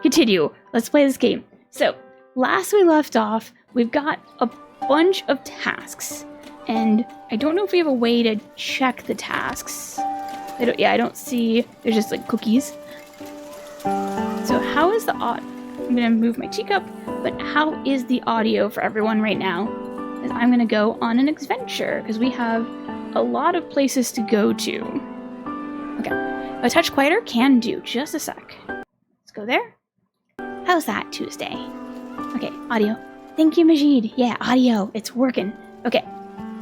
continue. Let's play this game. So, last we left off, we've got a bunch of tasks. And I don't know if we have a way to check the tasks. I don't see. There's just like cookies. So how is the audio? I'm gonna move my teacup, but how is the audio for everyone right now? Because I'm gonna go on an adventure because we have a lot of places to go to. Okay, a touch quieter can do. Just a sec. Let's go there. How's that Tuesday? Okay, audio. Thank you, Majid. Yeah, audio. It's working. Okay.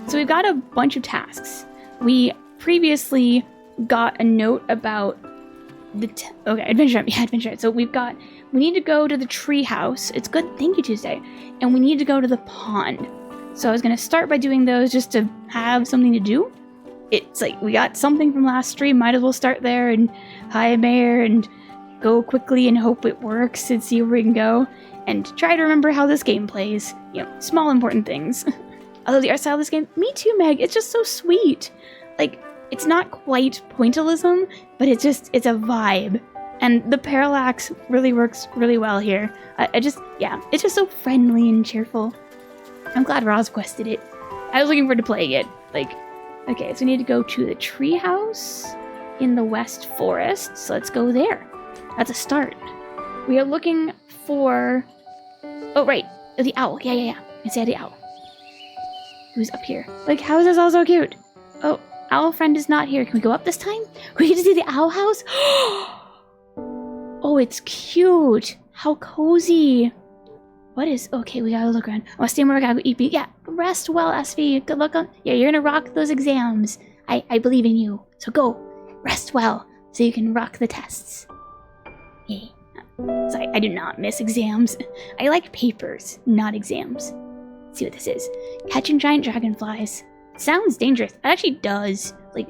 So we've got a bunch of tasks. We previously got a note about the adventure. Yeah, adventure. So we need to go to the tree house. It's good. Thank you, Tuesday. And we need to go to the pond. So I was gonna start by doing those just to have something to do. It's like we got something from last stream. Might as well start there and hi, Mayor, and go quickly and hope it works and see where we can go and try to remember how this game plays. You know, small important things. Although the art style of this game, me too, Meg, it's just so sweet. Like, it's not quite pointillism, but it's a vibe. And the parallax really works really well here. It's just so friendly and cheerful. I'm glad Roz requested it. I was looking forward to playing it. Like, okay, so we need to go to the treehouse in the West Forest. So let's go there. That's a start. We are looking for... Oh, right. The owl. Yeah. I said the owl. Who's up here? Like, how is this all so cute? Oh, owl friend is not here. Can we go up this time? We get to see the owl house? Oh, it's cute. How cozy. What is... Okay, we gotta look around. Oh, stay more. Gotta go eat. Yeah, rest well, SV. Good luck on... Yeah, you're gonna rock those exams. I believe in you. So go. Rest well so you can rock the tests. Yay. So I do not miss exams. I like papers, not exams. Let's see what this is. Catching giant dragonflies. Sounds dangerous. It actually does. Like,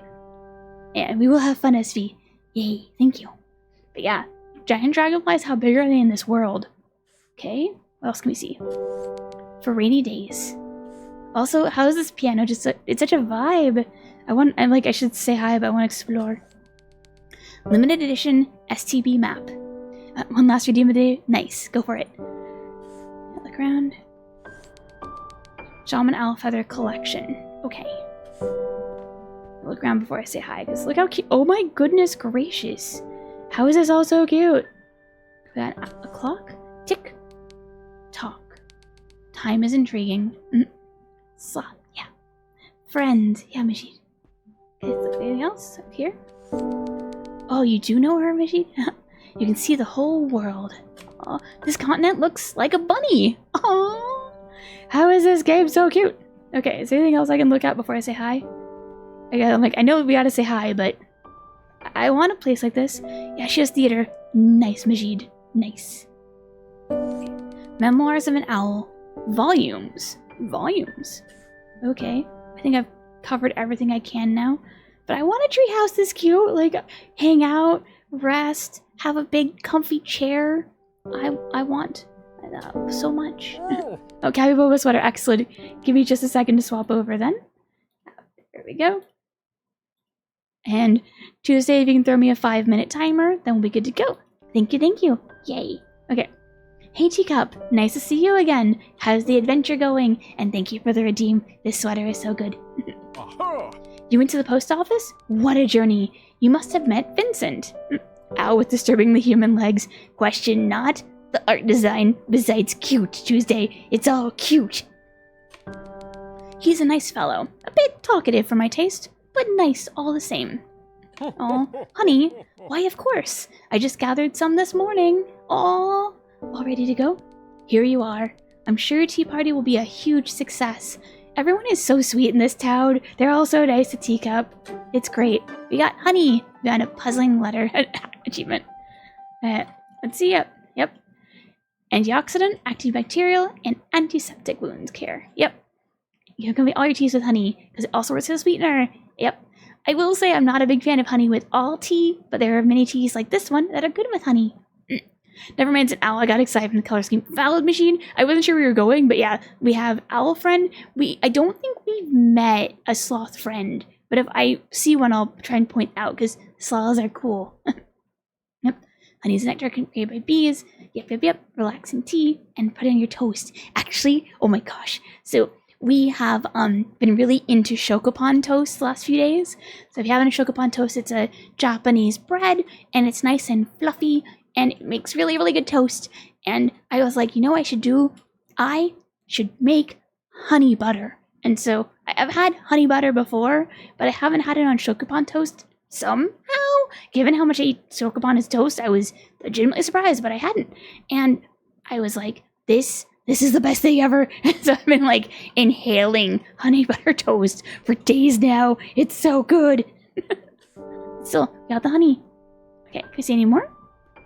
yeah, we will have fun, SV. Yay, thank you. But yeah, giant dragonflies, how big are they in this world? Okay, what else can we see? For rainy days. Also, how is this piano just it's such a vibe. I should say hi, but I want to explore. Limited edition STB map. One last redeem of the day. Nice, go for it. Look around. Shaman Owl Feather Collection. Okay. I'll look around before I say hi, because look how cute. Oh my goodness gracious. How is this all so cute? We got a clock. Tick. Talk. Time is intriguing. Slot. Yeah. Friend. Yeah, Majid. Okay, look, anything else up here? Oh, you do know her, Majid? You can see the whole world. Oh, this continent looks like a bunny. Oh, how is this game so cute? Okay, is there anything else I can look at before I say hi? I know we gotta say hi, but I want a place like this. Yeah, she has theater. Nice, Majid. Nice. Memoirs of an Owl. Volumes. Okay, I think I've covered everything I can now. But I want a treehouse this cute. Like, hang out, rest, have a big comfy chair. I want that so much. Oh, Cabby Boba sweater, excellent. Give me just a second to swap over then. There we go. And Tuesday, if you can throw me a 5-minute timer, then we'll be good to go. Thank you. Yay. Okay. Hey Teacup, nice to see you again. How's the adventure going? And thank you for the redeem. This sweater is so good. You went to the post office? What a journey. You must have met Vincent. Owl with disturbingly human legs. Question not. The art design. Besides cute, Tuesday. It's all cute. He's a nice fellow. A bit talkative for my taste, but nice all the same. Aw, honey. Why, of course. I just gathered some this morning. Aw. All ready to go? Here you are. I'm sure your tea party will be a huge success. Everyone is so sweet in this town. They're all so nice to Teacup. It's great. We got honey. We got a puzzling letter. Achievement. Let's see. Yep. Antioxidant, antibacterial, and antiseptic wounds care. Yep. You can complete all your teas with honey, because it also works as a sweetener. Yep. I will say I'm not a big fan of honey with all tea, but there are many teas like this one that are good with honey. Never mind, it's an owl. I got excited from the color scheme. Valid machine. I wasn't sure where we were going, but yeah, we have owl friend. I don't think we've met a sloth friend, but if I see one, I'll try and point out because sloths are cool. Yep. Honey is nectar created by bees. Yep. Relaxing tea and put it on your toast. Actually, oh my gosh. So we have been really into shokopan toast the last few days. So if you haven't a shokopan toast, it's a Japanese bread and it's nice and fluffy and it makes really, really good toast. And I was like, you know what I should do? I should make honey butter. And so I've had honey butter before, but I haven't had it on shokopan toast somehow. Given how much I eat shokopan as toast, I was legitimately surprised, but I hadn't. And I was like, this is the best thing ever. So I've been like inhaling honey butter toast for days now. It's so good. So, got the honey. Okay, can we say any more?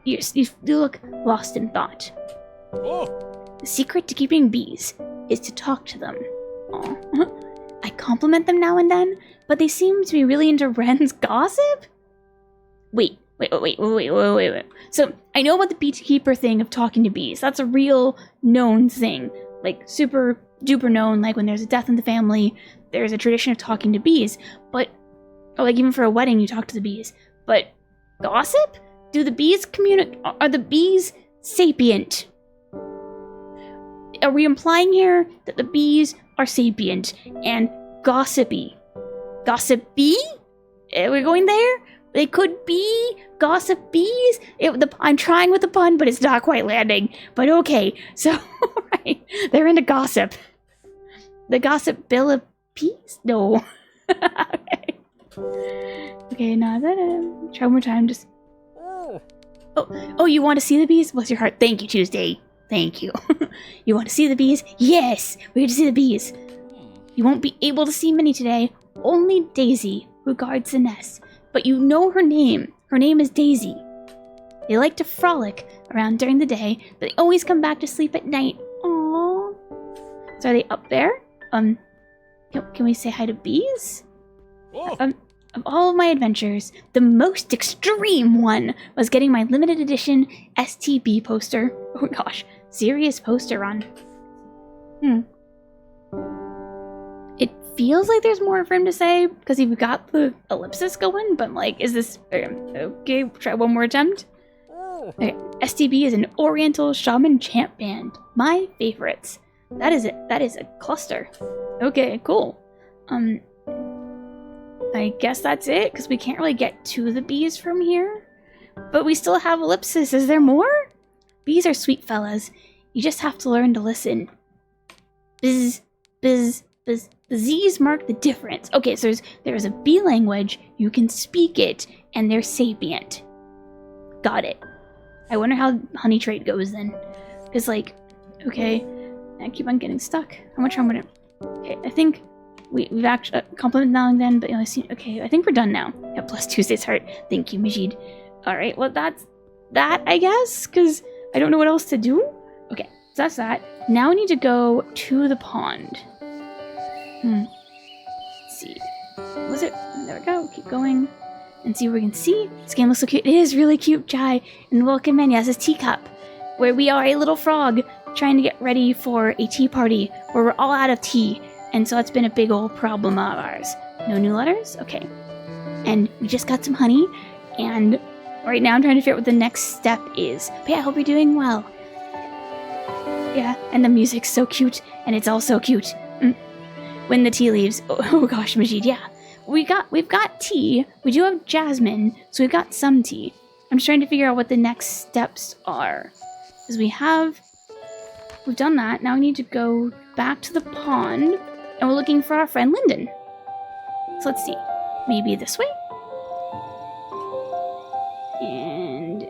You look lost in thought. The secret to keeping bees is to talk to them. Aw. I compliment them now and then, but they seem to be really into Ren's gossip? Wait. So, I know about the beekeeper thing of talking to bees. That's a real known thing. Like, super duper known. Like, when there's a death in the family, there's a tradition of talking to bees. But, or like, even for a wedding, you talk to the bees. But, gossip? Do the bees are the bees sapient? Are we implying here that the bees are sapient and gossipy? Gossipy? Are we going there? They could be gossip bees. I'm trying with the pun, but it's not quite landing. But okay, so right, they're into gossip. The gossip bill of peas? No. Okay, no, try one more time. Just. Oh, you want to see the bees? Bless your heart. Thank you, Tuesday. Thank you. You want to see the bees? Yes, we're here to see the bees. You won't be able to see many today. Only Daisy, who guards the nest. But you know her name. Her name is Daisy. They like to frolic around during the day, but they always come back to sleep at night. Aww. So are they up there? Can we say hi to bees? Of all of my adventures, the most extreme one was getting my limited edition STB poster. Oh my gosh, serious poster run. It feels like there's more for him to say because you've got the ellipsis going, but like, is this okay? Try one more attempt. Okay. STB is an Oriental shaman chant band. My favorites. That is it. That is a cluster. Okay, cool. I guess that's it, because we can't really get to the bees from here. But we still have ellipsis. Is there more? Bees are sweet fellas. You just have to learn to listen. Biz, biz, biz. The Z's mark the difference. Okay, so there's a bee language. You can speak it, and they're sapient. Got it. I wonder how honey trade goes then. Because, like, okay, I keep on getting stuck. How much I'm gonna... Okay, I think... We've actually compliment now and then, but okay, I think we're done now. Yeah, plus Tuesday's heart. Thank you, Majid. Alright, well that's that, I guess, because I don't know what else to do. Okay, so that's that. Now we need to go to the pond. Let's see. Was it? There we go. Keep going and see what we can see. This game looks so cute. It is really cute, Jai. And welcome in. Yes, it's Teacup, where we are a little frog trying to get ready for a tea party where we're all out of tea. And so it's been a big old problem of ours. No new letters? Okay. And we just got some honey, and right now I'm trying to figure out what the next step is. But yeah, I hope you're doing well. Yeah, and the music's so cute, and it's all so cute. When the tea leaves. Oh gosh, Majid, yeah. We've got tea. We do have jasmine, so we've got some tea. I'm just trying to figure out what the next steps are. Because we've done that. Now we need to go back to the pond. And we're looking for our friend Lyndon. So let's see. Maybe this way? And...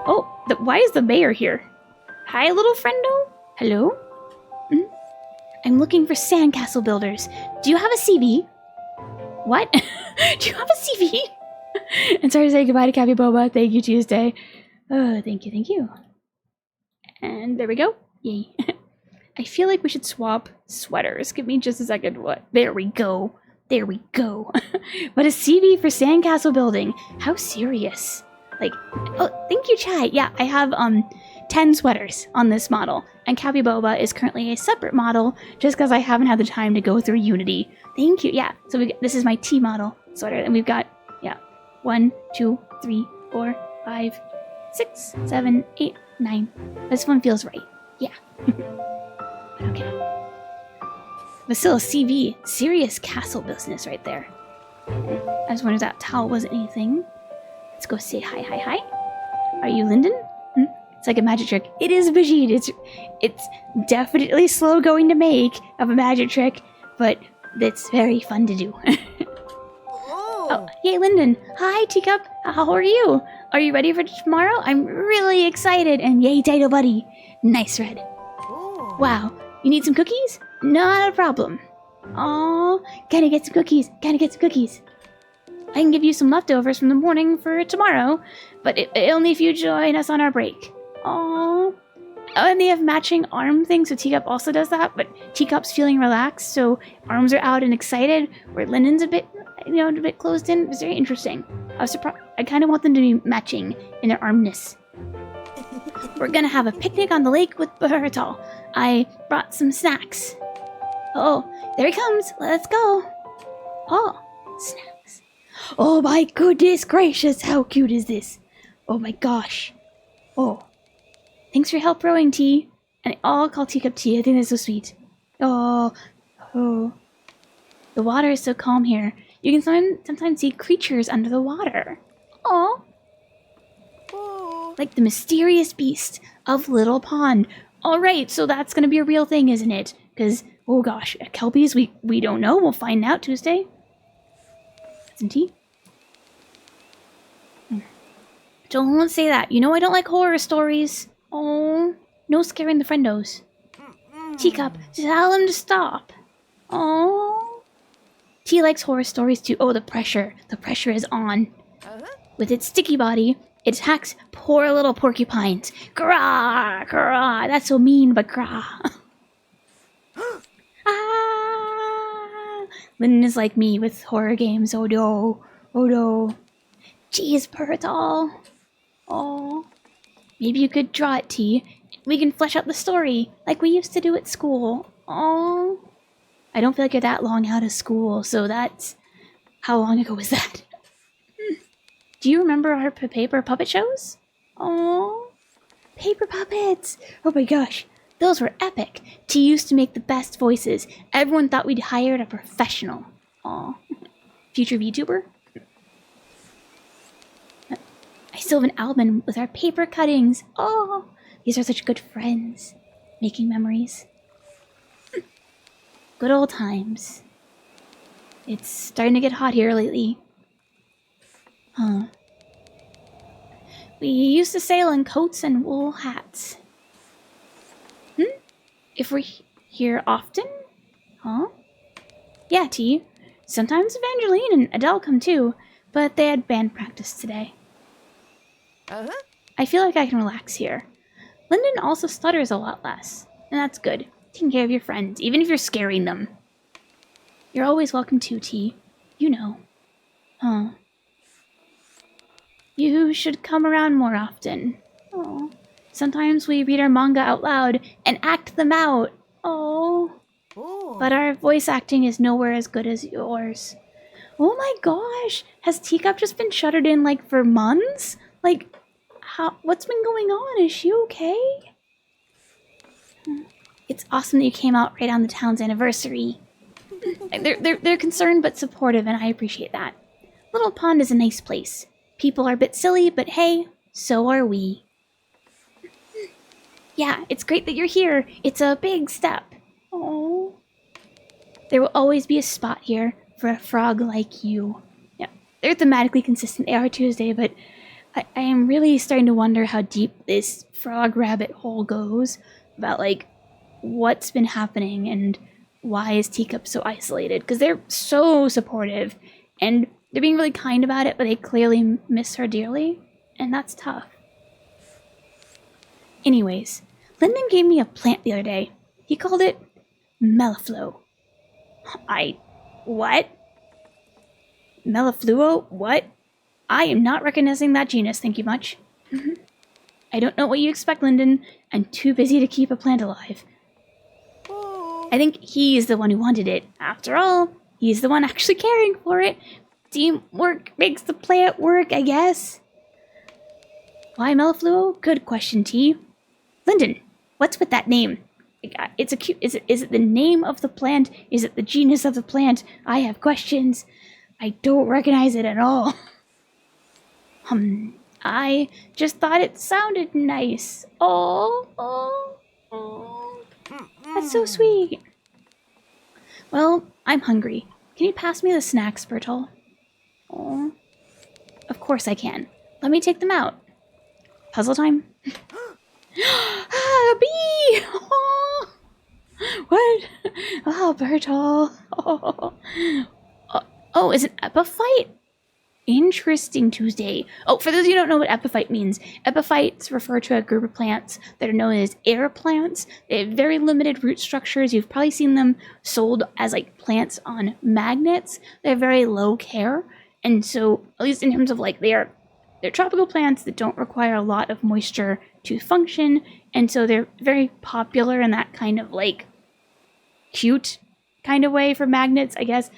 Oh, why is the mayor here? Hi, little friendo? Hello? I'm looking for sandcastle builders. Do you have a CV? What? Do you have a CV? And sorry to say goodbye to Cappy Boba. Thank you, Tuesday. Oh, thank you. And there we go. Yay. I feel like we should swap sweaters. Give me just a second. What? There we go. But a CV for sandcastle building. How serious? Like, oh, thank you, Chai. Yeah, I have 10 sweaters on this model. And Cappy Boba is currently a separate model just because I haven't had the time to go through Unity. Thank you. Yeah, so this is my T model sweater. And we've got, 1, 2, 3, 4, 5, 6, 7, 8, 9. This one feels right. Yeah. Okay. But still, CV, serious castle business right there. I just wondered if that towel wasn't anything. Let's go say hi, hi, hi. Are you Lyndon? It's like a magic trick. It is Brigitte. It's definitely slow going to make of a magic trick, but it's very fun to do. Oh, hey Lyndon. Hi Teacup. How are you? Are you ready for tomorrow? I'm really excited. And yay, Tato Buddy. Nice red. Wow. You need some cookies? Not a problem. Oh, gotta get some cookies. Gotta get some cookies. I can give you some leftovers from the morning for tomorrow, but only if you join us on our break. Oh, and they have matching arm things, so Teacup also does that, but Teacup's feeling relaxed, so arms are out and excited, where Lyndon's a bit, a bit closed in. It's very interesting. I was surprised. I kind of want them to be matching in their armness. We're gonna have a picnic on the lake with Baharatol. I brought some snacks. Oh, there he comes. Let's go. Oh, snacks. Oh my goodness gracious, how cute is this? Oh my gosh. Oh. Thanks for your help rowing, T. And I'll call Teacup T. I think that's so sweet. Oh. Oh. The water is so calm here. You can sometimes see creatures under the water. Oh. Like the mysterious beast of Little Pond. Alright, so that's gonna be a real thing, isn't it? Because, oh gosh, Kelpies, we don't know. We'll find out Tuesday. Some tea? Don't say that. You know I don't like horror stories. Oh, no scaring the friendos. Teacup, tell him to stop. Oh. T likes horror stories too. Oh, the pressure. The pressure is on. With its sticky body, it attacks poor little porcupines. Grah, grah. That's so mean, but grah. Ah. Lyndon is like me with horror games. Oh no. Oh no. Jeez, Purtol. Oh. Maybe you could draw it, T. We can flesh out the story, like we used to do at school. Oh. I don't feel like you're that long out of school, so that's... How long ago was that? Do you remember our paper puppet shows? Oh. Paper puppets! Oh my gosh. Those were epic. T used to make the best voices. Everyone thought we'd hired a professional. Oh. Future VTuber? I still have an album with our paper cuttings. Oh, these are such good friends. Making memories. Good old times. It's starting to get hot here lately. Huh. We used to sail in coats and wool hats. If we're here often? Huh? Yeah, T. Sometimes Evangeline and Adele come too, but they had band practice today. I feel like I can relax here. Lyndon also stutters a lot less, and that's good. Taking care of your friends, even if you're scaring them. You're always welcome too, T. You know. Huh. You should come around more often. Oh. Sometimes we read our manga out loud and act them out. Oh. But our voice acting is nowhere as good as yours. Oh my gosh! Has Teacup just been shuttered in, like, for months? Like, what's been going on? Is she okay? It's awesome that you came out right on the town's anniversary. They're concerned but supportive, and I appreciate that. Little Pond is a nice place. People are a bit silly, but hey, so are we. Yeah, it's great that you're here. It's a big step. Oh. There will always be a spot here for a frog like you. Yeah, they're thematically consistent. They are Tuesday, but I am really starting to wonder how deep this frog rabbit hole goes about, like, what's been happening and why is Teacup so isolated? Because they're so supportive and they're being really kind about it, but they clearly miss her dearly, and that's tough. Anyways, Lyndon gave me a plant the other day. He called it Mellifluo. What? Mellifluo? What? I am not recognizing that genus, thank you much. I don't know what you expect, Lyndon. I'm too busy to keep a plant alive. I think he's the one who wanted it. After all, he's the one actually caring for it. Teamwork makes the plant work, I guess. Why Mellifluo? Good question, T. Lyndon, what's with that name? It's a cute. Is it the name of the plant? Is it the genus of the plant? I have questions. I don't recognize it at all. I just thought it sounded nice. Oh. That's so sweet. Well, I'm hungry. Can you pass me the snacks, Bertol? Oh. Of course I can. Let me take them out. Puzzle time? A bee! Oh. What? Oh, Bertol. Oh, is it epiphyte? Interesting, Tuesday. Oh, for those of you who don't know what epiphyte means, epiphytes refer to a group of plants that are known as air plants. They have very limited root structures. You've probably seen them sold as like plants on magnets. They're very low care. And so, at least in terms of like they're tropical plants that don't require a lot of moisture to function. And so they're very popular in that kind of like cute kind of way for magnets, I guess.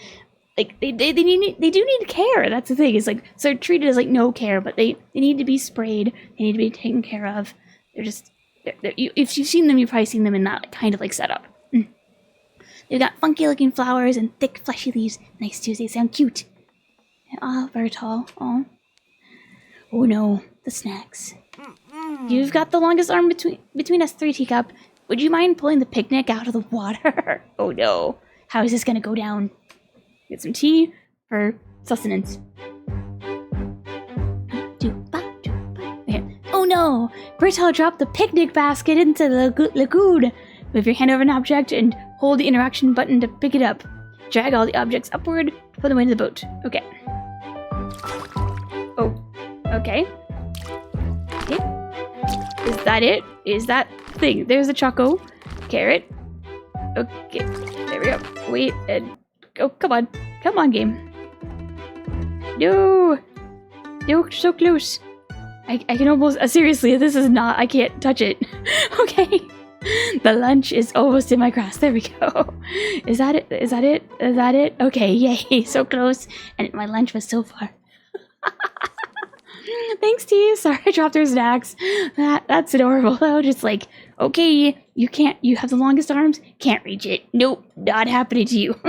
Like they do need care. That's the thing. It's like, so they're treated as like no care, but they need to be sprayed. They need to be taken care of. They're just, if you've seen them, you've probably seen them in that kind of like setup. They've got funky looking flowers and thick fleshy leaves. Nice too. They sound cute. Oh, Bertol. Oh no, the snacks. You've got the longest arm between us three, Teacup. Would you mind pulling the picnic out of the water? Oh no. How is this gonna go down? Get some tea for sustenance. Okay. Oh no! Bertol dropped the picnic basket into the lagoon. Move your hand over an object and hold the interaction button to pick it up. Drag all the objects upward to put them into the boat. Okay. Oh. Okay. Is that it? Is that thing? There's a choco. Carrot. Okay. There we go. Wait and... Oh, come on. Come on, game. No! No, so close. I can almost... seriously, this is not... I can't touch it. Okay. The lunch is almost in my grasp. There we go. Is that it? Is that it? Is that it? Okay, yay. So close. And my lunch was so far. Thanks, T. Sorry I dropped her snacks. That's adorable, though. Just like, okay, you have the longest arms. Can't reach it. Nope, not happening to you.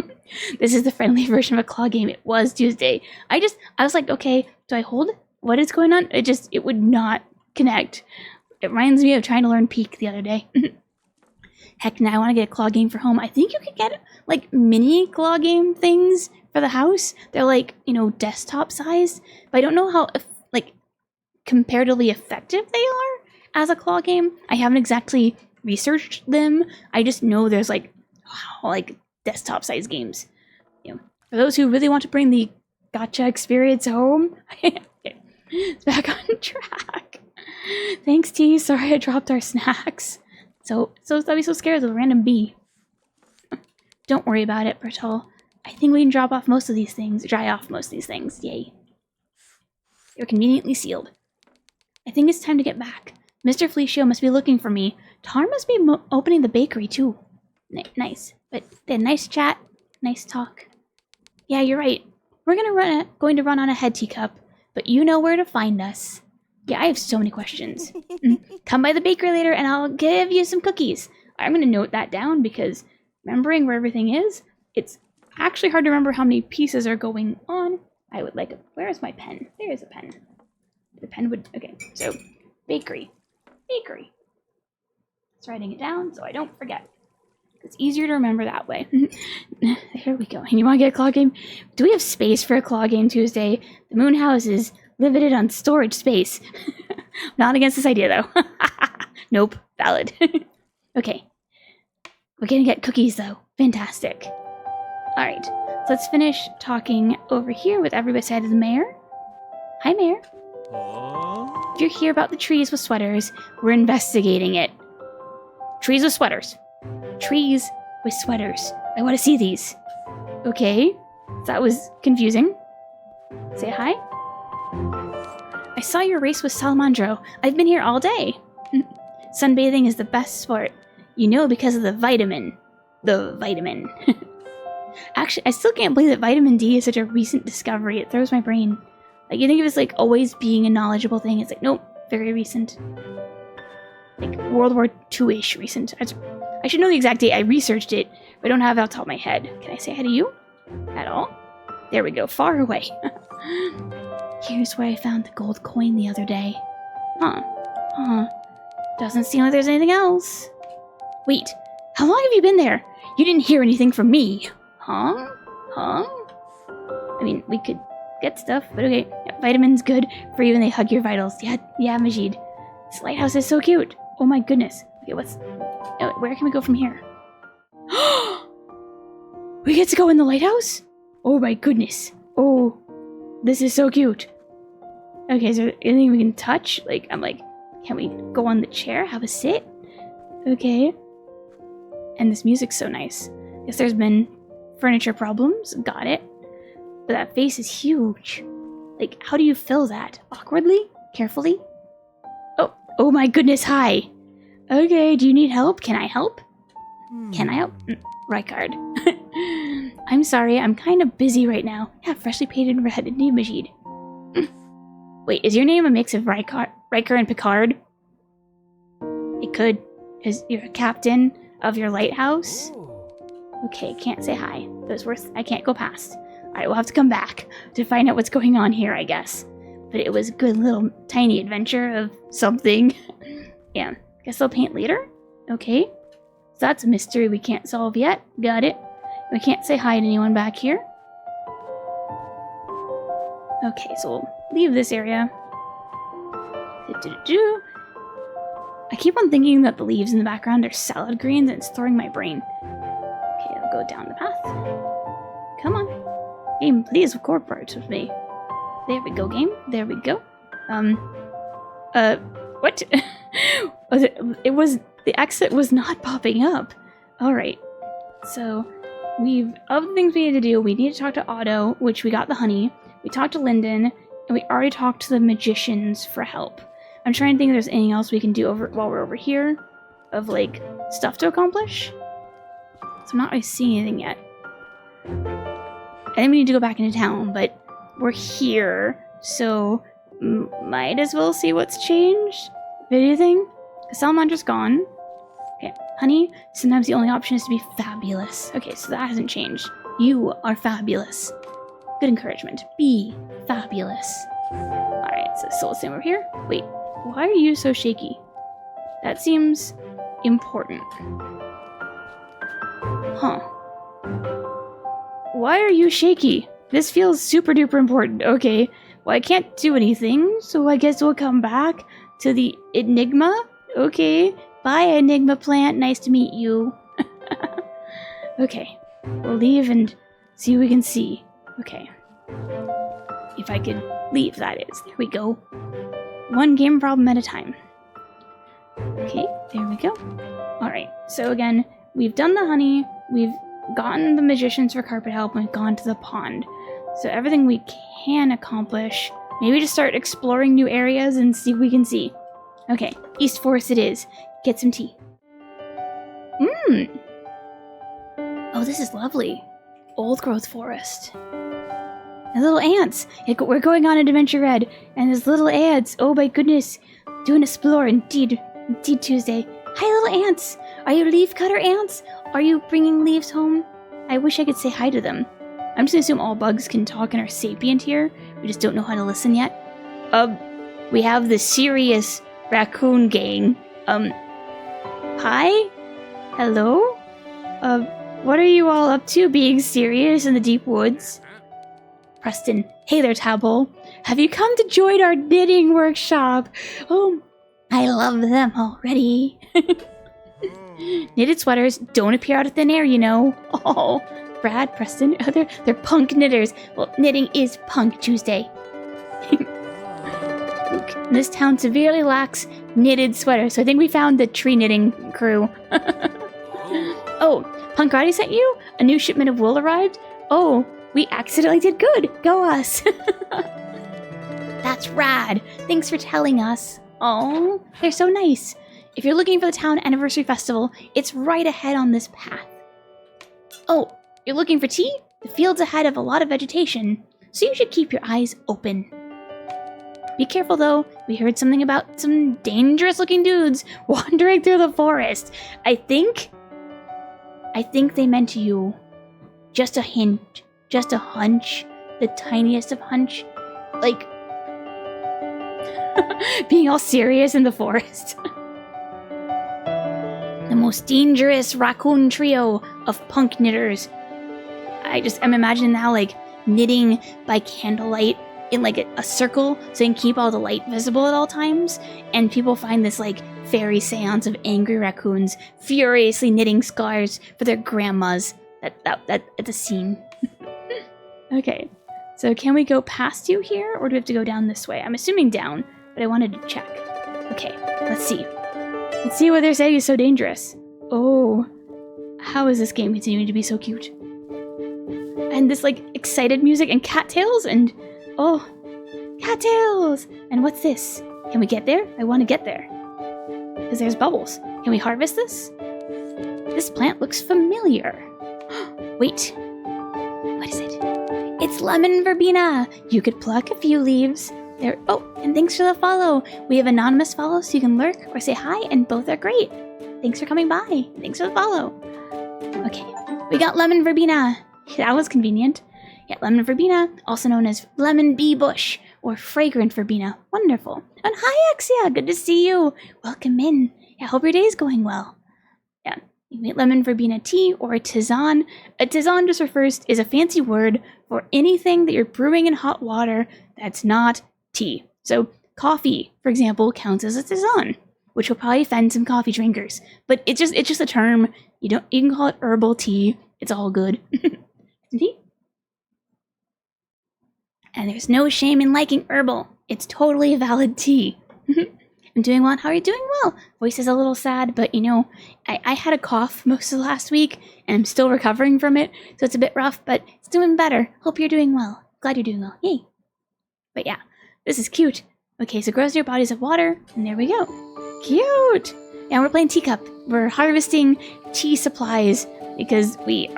This is the friendly version of a claw game. It was Tuesday. I was like, okay, do I hold? What is going on? It would not connect. It reminds me of trying to learn Peek the other day. Heck, now I want to get a claw game for home. I think you could get, like, mini claw game things for the house. They're, like, desktop sized. But I don't know how, comparatively effective they are as a claw game. I haven't exactly researched them. I just know there's, desktop sized games. For those who really want to bring the gacha experience home. It's back on track. Thanks, T. Sorry I dropped our snacks. So I'd be so scared of the random bee. Don't worry about it, Bertol. I think we can dry off most of these things. Yay. They're conveniently sealed. I think it's time to get back. Mr. Felicio must be looking for me. Tar must be opening the bakery, too. Nice. But then nice chat. Nice talk. Yeah, you're right. We're going to run on ahead, Teacup. But you know where to find us. Yeah, I have so many questions. Come by the bakery later and I'll give you some cookies. I'm going to note that down because remembering where everything is, it's actually hard to remember how many pieces are going on. I would like where is my pen? There is a pen. The pen would, okay, so bakery. Just writing it down so I don't forget. It's easier to remember that way. Here we go. And you want to get a claw game? Do we have space for a claw game Tuesday? The moon house is limited on storage space. Not against this idea, though. Nope. Valid. Okay. We're gonna get cookies, though. Fantastic. Alright. So let's finish talking over here with everybody beside the mayor. Hi, Mayor. If you're here about the trees with sweaters, we're investigating it. Trees with sweaters. Trees with sweaters. I want to see these. Okay. That was confusing. Say hi. I saw your race with Salamandro. I've been here all day. Sunbathing is the best sport. Because of the vitamin. The vitamin. Actually, I still can't believe that vitamin D is such a recent discovery. It throws my brain. You think of it as, always being a knowledgeable thing. It's like, nope. very recent. Like World War II-ish recent. I should know the exact date. I researched it, but I don't have it off the top of my head. Can I say hi to you? At all? There we go, far away. Here's where I found the gold coin the other day. Huh. Doesn't seem like there's anything else. Wait, how long have you been there? You didn't hear anything from me. Huh? I mean, we could get stuff, but okay. Yeah, vitamins good for you when they hug your vitals. Yeah, Majid. This lighthouse is so cute. Oh my goodness. Okay, where can we go from here? We get to go in the lighthouse? Oh my goodness. Oh, this is so cute. Okay, is there anything we can touch? Like, I'm like, can we go on the chair, have a sit? Okay. And this music's so nice. Guess there's been furniture problems. Got it. But that face is huge. Like, how do you fill that? Awkwardly? Carefully? Oh my goodness, hi. Okay, do you need help? Can I help? Can I help? Rykard. I'm sorry, I'm kind of busy right now. Yeah, freshly painted red. Indeed, Majid. Wait, is your name a mix of Riker and Picard? It could, because you're a captain of your lighthouse. Okay, can't say hi. It was worth. I can't go past. Alright, we'll have to come back to find out what's going on here, I guess. But it was a good little tiny adventure of something. Yeah, guess I'll paint later. Okay. So that's a mystery we can't solve yet. Got it. We can't say hi to anyone back here. Okay, so we'll leave this area. I keep on thinking that the leaves in the background are salad greens and it's throwing my brain. Okay, I'll go down the path. Come on. Game, please cooperate with me. There we go, game. There we go. What? The exit was not popping up. Alright. So, of the things we need to do, we need to talk to Otto, which we got the honey. We talked to Lyndon, and we already talked to the magicians for help. I'm trying to think if there's anything else we can do while we're over here, of, like, stuff to accomplish. So I'm not really seeing anything yet. I think we need to go back into town, but we're here, so might as well see what's changed. Anything? Salamandra's gone. Okay, honey, sometimes the only option is to be fabulous. Okay, so that hasn't changed. You are fabulous. Good encouragement. Be fabulous. Alright, so still the same over here. Wait, why are you so shaky? That seems important. Huh. Why are you shaky? This feels super duper important. Okay, well I can't do anything, so I guess we'll come back to the Enigma. Okay, bye Enigma plant, nice to meet you. Okay, we'll leave and see what we can see. Okay. If I could leave, that is. There we go. One game problem at a time. Okay, there we go. Alright, so again, we've done the honey, we've gotten the magicians for carpet help, and we've gone to the pond. So everything we can accomplish. Maybe just start exploring new areas and see what we can see. Okay, East Forest it is. Get some tea. Oh, this is lovely. Old growth forest. And little ants. We're going on an adventure, Red. And there's little ants. Oh my goodness. Do an explore. Indeed Tuesday. Hi, little ants. Are you leaf cutter ants? Are you bringing leaves home? I wish I could say hi to them. I'm just gonna assume all bugs can talk and are sapient here. We just don't know how to listen yet. We have the serious raccoon gang. Hi? Hello? What are you all up to being serious in the deep woods? Preston. Hey there, Tabble. Have you come to join our knitting workshop? Oh, I love them already. Knitted sweaters don't appear out of thin air, you know. Oh, Brad, Preston, they're punk knitters. Well, knitting is Punk Tuesday. This town severely lacks knitted sweaters, so I think we found the tree knitting crew. Oh, Punkrati sent you? A new shipment of wool arrived? Oh, we accidentally did good. Go us. That's rad. Thanks for telling us. Oh, they're so nice. If you're looking for the town anniversary festival, it's right ahead on this path. Oh, you're looking for tea? The field's ahead of a lot of vegetation, so you should keep your eyes open. Be careful though. We heard something about some dangerous looking dudes wandering through the forest. I think they meant you. Just a hint. Just a hunch. The tiniest of hunch. Like, being all serious in the forest. The most dangerous raccoon trio of punk knitters. I'm imagining now, like, knitting by candlelight in, like, a circle so you can keep all the light visible at all times. And people find this, like, fairy seance of angry raccoons furiously knitting scarves for their grandmas. That's a scene. Okay, so can we go past you here, or do we have to go down this way? I'm assuming down, but I wanted to check. Okay, let's see. Let's see what they're saying is so dangerous. Oh, how is this game continuing to be so cute? And this, like, excited music and cattails and... Oh, cattails! And what's this? Can we get there? I want to get there. Because there's bubbles. Can we harvest this? This plant looks familiar. Wait. What is it? It's lemon verbena! You could pluck a few leaves. There. Oh, and thanks for the follow. We have anonymous follow so you can lurk or say hi, and both are great. Thanks for coming by. Thanks for the follow. Okay, we got lemon verbena. That was convenient. Yeah, lemon verbena, also known as lemon bee bush or fragrant verbena. Wonderful. And hi, Axia. Good to see you. Welcome in. I hope your day is going well. Yeah, you can make lemon verbena tea or a tisane. A tisane just is a fancy word for anything that you're brewing in hot water that's not tea. So coffee, for example, counts as a tisane, which will probably offend some coffee drinkers. But it's just a term. You can call it herbal tea. It's all good. Tea. And there's no shame in liking herbal. It's totally a valid tea. I'm doing well. How are you doing? Well, voice is a little sad, but you know, I had a cough most of last week and I'm still recovering from it, so it's a bit rough, but it's doing better. Hope you're doing well. Glad you're doing well. Yay. But yeah, this is cute. Okay, so grows your bodies of water, and there we go. Cute! And we're playing Teacup. We're harvesting tea supplies because we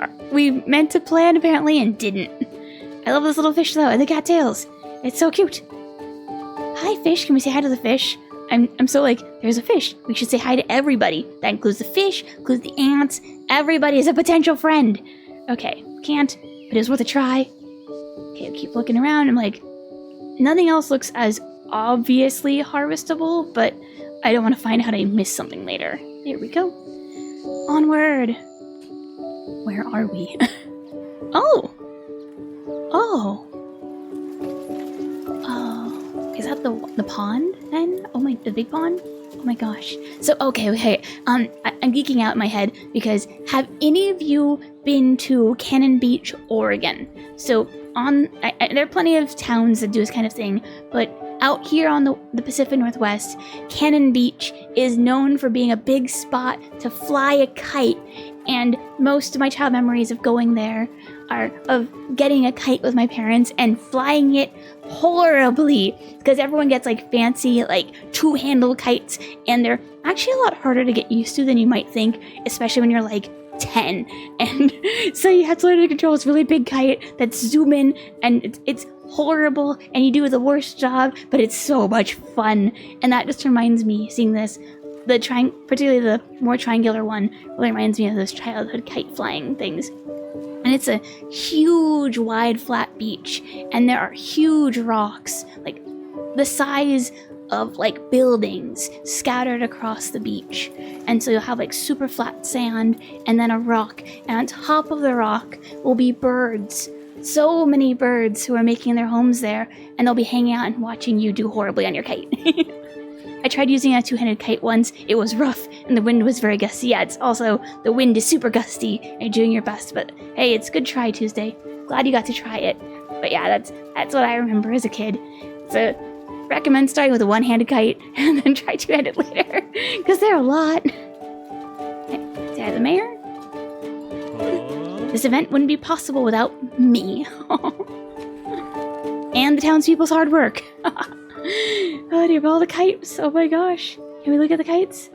meant to plan apparently and didn't. I love this little fish though, and the cattails. It's so cute. Hi fish, can we say hi to the fish? I'm so like, there's a fish. We should say hi to everybody. That includes the fish, includes the ants. Everybody is a potential friend. Okay, can't, but it was worth a try. Okay, I keep looking around. I'm like, nothing else looks as obviously harvestable, but I don't want to find out I missed something later. There we go. Onward. Where are we? Oh! Is that the pond then? Oh my, the big pond? Oh my gosh. So, okay. I'm geeking out in my head because have any of you been to Cannon Beach, Oregon? So there are plenty of towns that do this kind of thing, but out here on the Pacific Northwest, Cannon Beach is known for being a big spot to fly a kite, and most of my child memories of going there are of getting a kite with my parents and flying it horribly, because everyone gets like fancy like two-handle kites, and they're actually a lot harder to get used to than you might think, especially when you're like 10, and so you have to learn to control this really big kite that's zooming, and it's horrible, and you do the worst job, but it's so much fun. And that just reminds me, seeing this, particularly the more triangular one, really reminds me of those childhood kite flying things. And it's a huge, wide, flat beach, and there are huge rocks, like the size of like buildings scattered across the beach. And so you'll have like super flat sand and then a rock, and on top of the rock will be birds. So many birds who are making their homes there, and they'll be hanging out and watching you do horribly on your kite. I tried using a two-handed kite once. It was rough, and the wind was very gusty. Yeah, it's also, the wind is super gusty, and you're doing your best, but hey, it's good try, Tuesday. Glad you got to try it. But yeah, that's what I remember as a kid. So, recommend starting with a one-handed kite, and then try two-handed later, because they're a lot. Say hi to the mayor. This event wouldn't be possible without me. And the townspeople's hard work. Oh dear, all the kites. Oh my gosh. Can we look at the kites?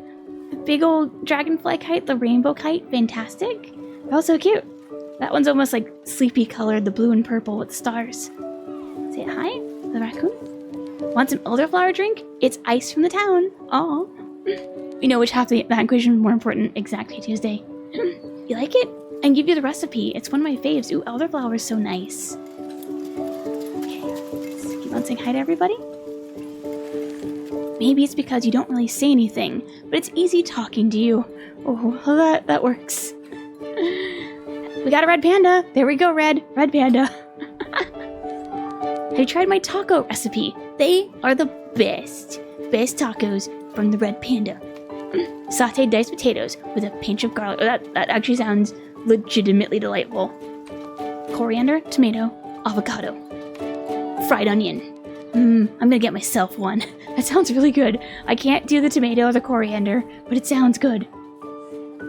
The big old dragonfly kite, the rainbow kite, fantastic. Oh, so cute. That one's almost like sleepy colored, the blue and purple with stars. Say hi, the raccoon. Want some elderflower drink? It's ice from the town. Aw. We know which half of that equation is more important. Exactly, Tuesday. You like it? I can give you the recipe. It's one of my faves. Ooh, elderflower is so nice. Okay, let's keep on saying hi to everybody. Maybe it's because you don't really say anything, but it's easy talking to you. Oh, that works. We got a red panda. There we go, red panda. Have you tried my taco recipe? They are the best. Best tacos from the red panda. Sauteed diced potatoes with a pinch of garlic. Oh, that actually sounds legitimately delightful. Coriander, tomato, avocado, fried onion. I'm gonna get myself one. That sounds really good. I can't do the tomato or the coriander, but it sounds good.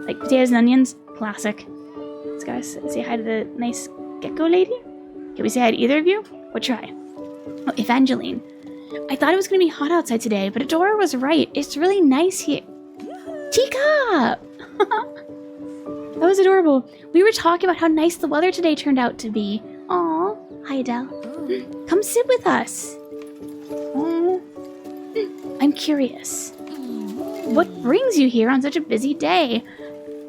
Like potatoes and onions, classic. Let's guys say hi to the nice gecko lady. Can we say hi to either of you? We'll try. Oh, Evangeline. I thought it was gonna be hot outside today, but Adora was right. It's really nice here. Teacup! That was adorable. We were talking about how nice the weather today turned out to be. Aw, hi Adele. Come sit with us. Aww. I'm curious. What brings you here on such a busy day?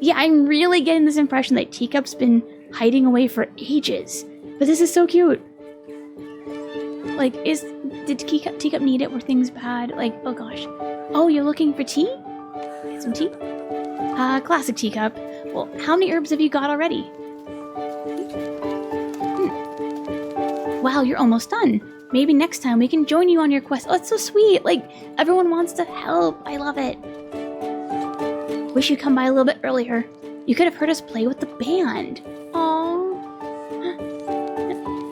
Yeah, I'm really getting this impression that Teacup's been hiding away for ages. But this is so cute. Like, did Teacup need it? Were things bad? Like, oh gosh. Oh, you're looking for tea? Get some tea? Classic Teacup. Well, how many herbs have you got already? Wow, you're almost done. Maybe next time we can join you on your quest. Oh, it's so sweet. Like, everyone wants to help. I love it. Wish you'd come by a little bit earlier. You could have heard us play with the band. Aww.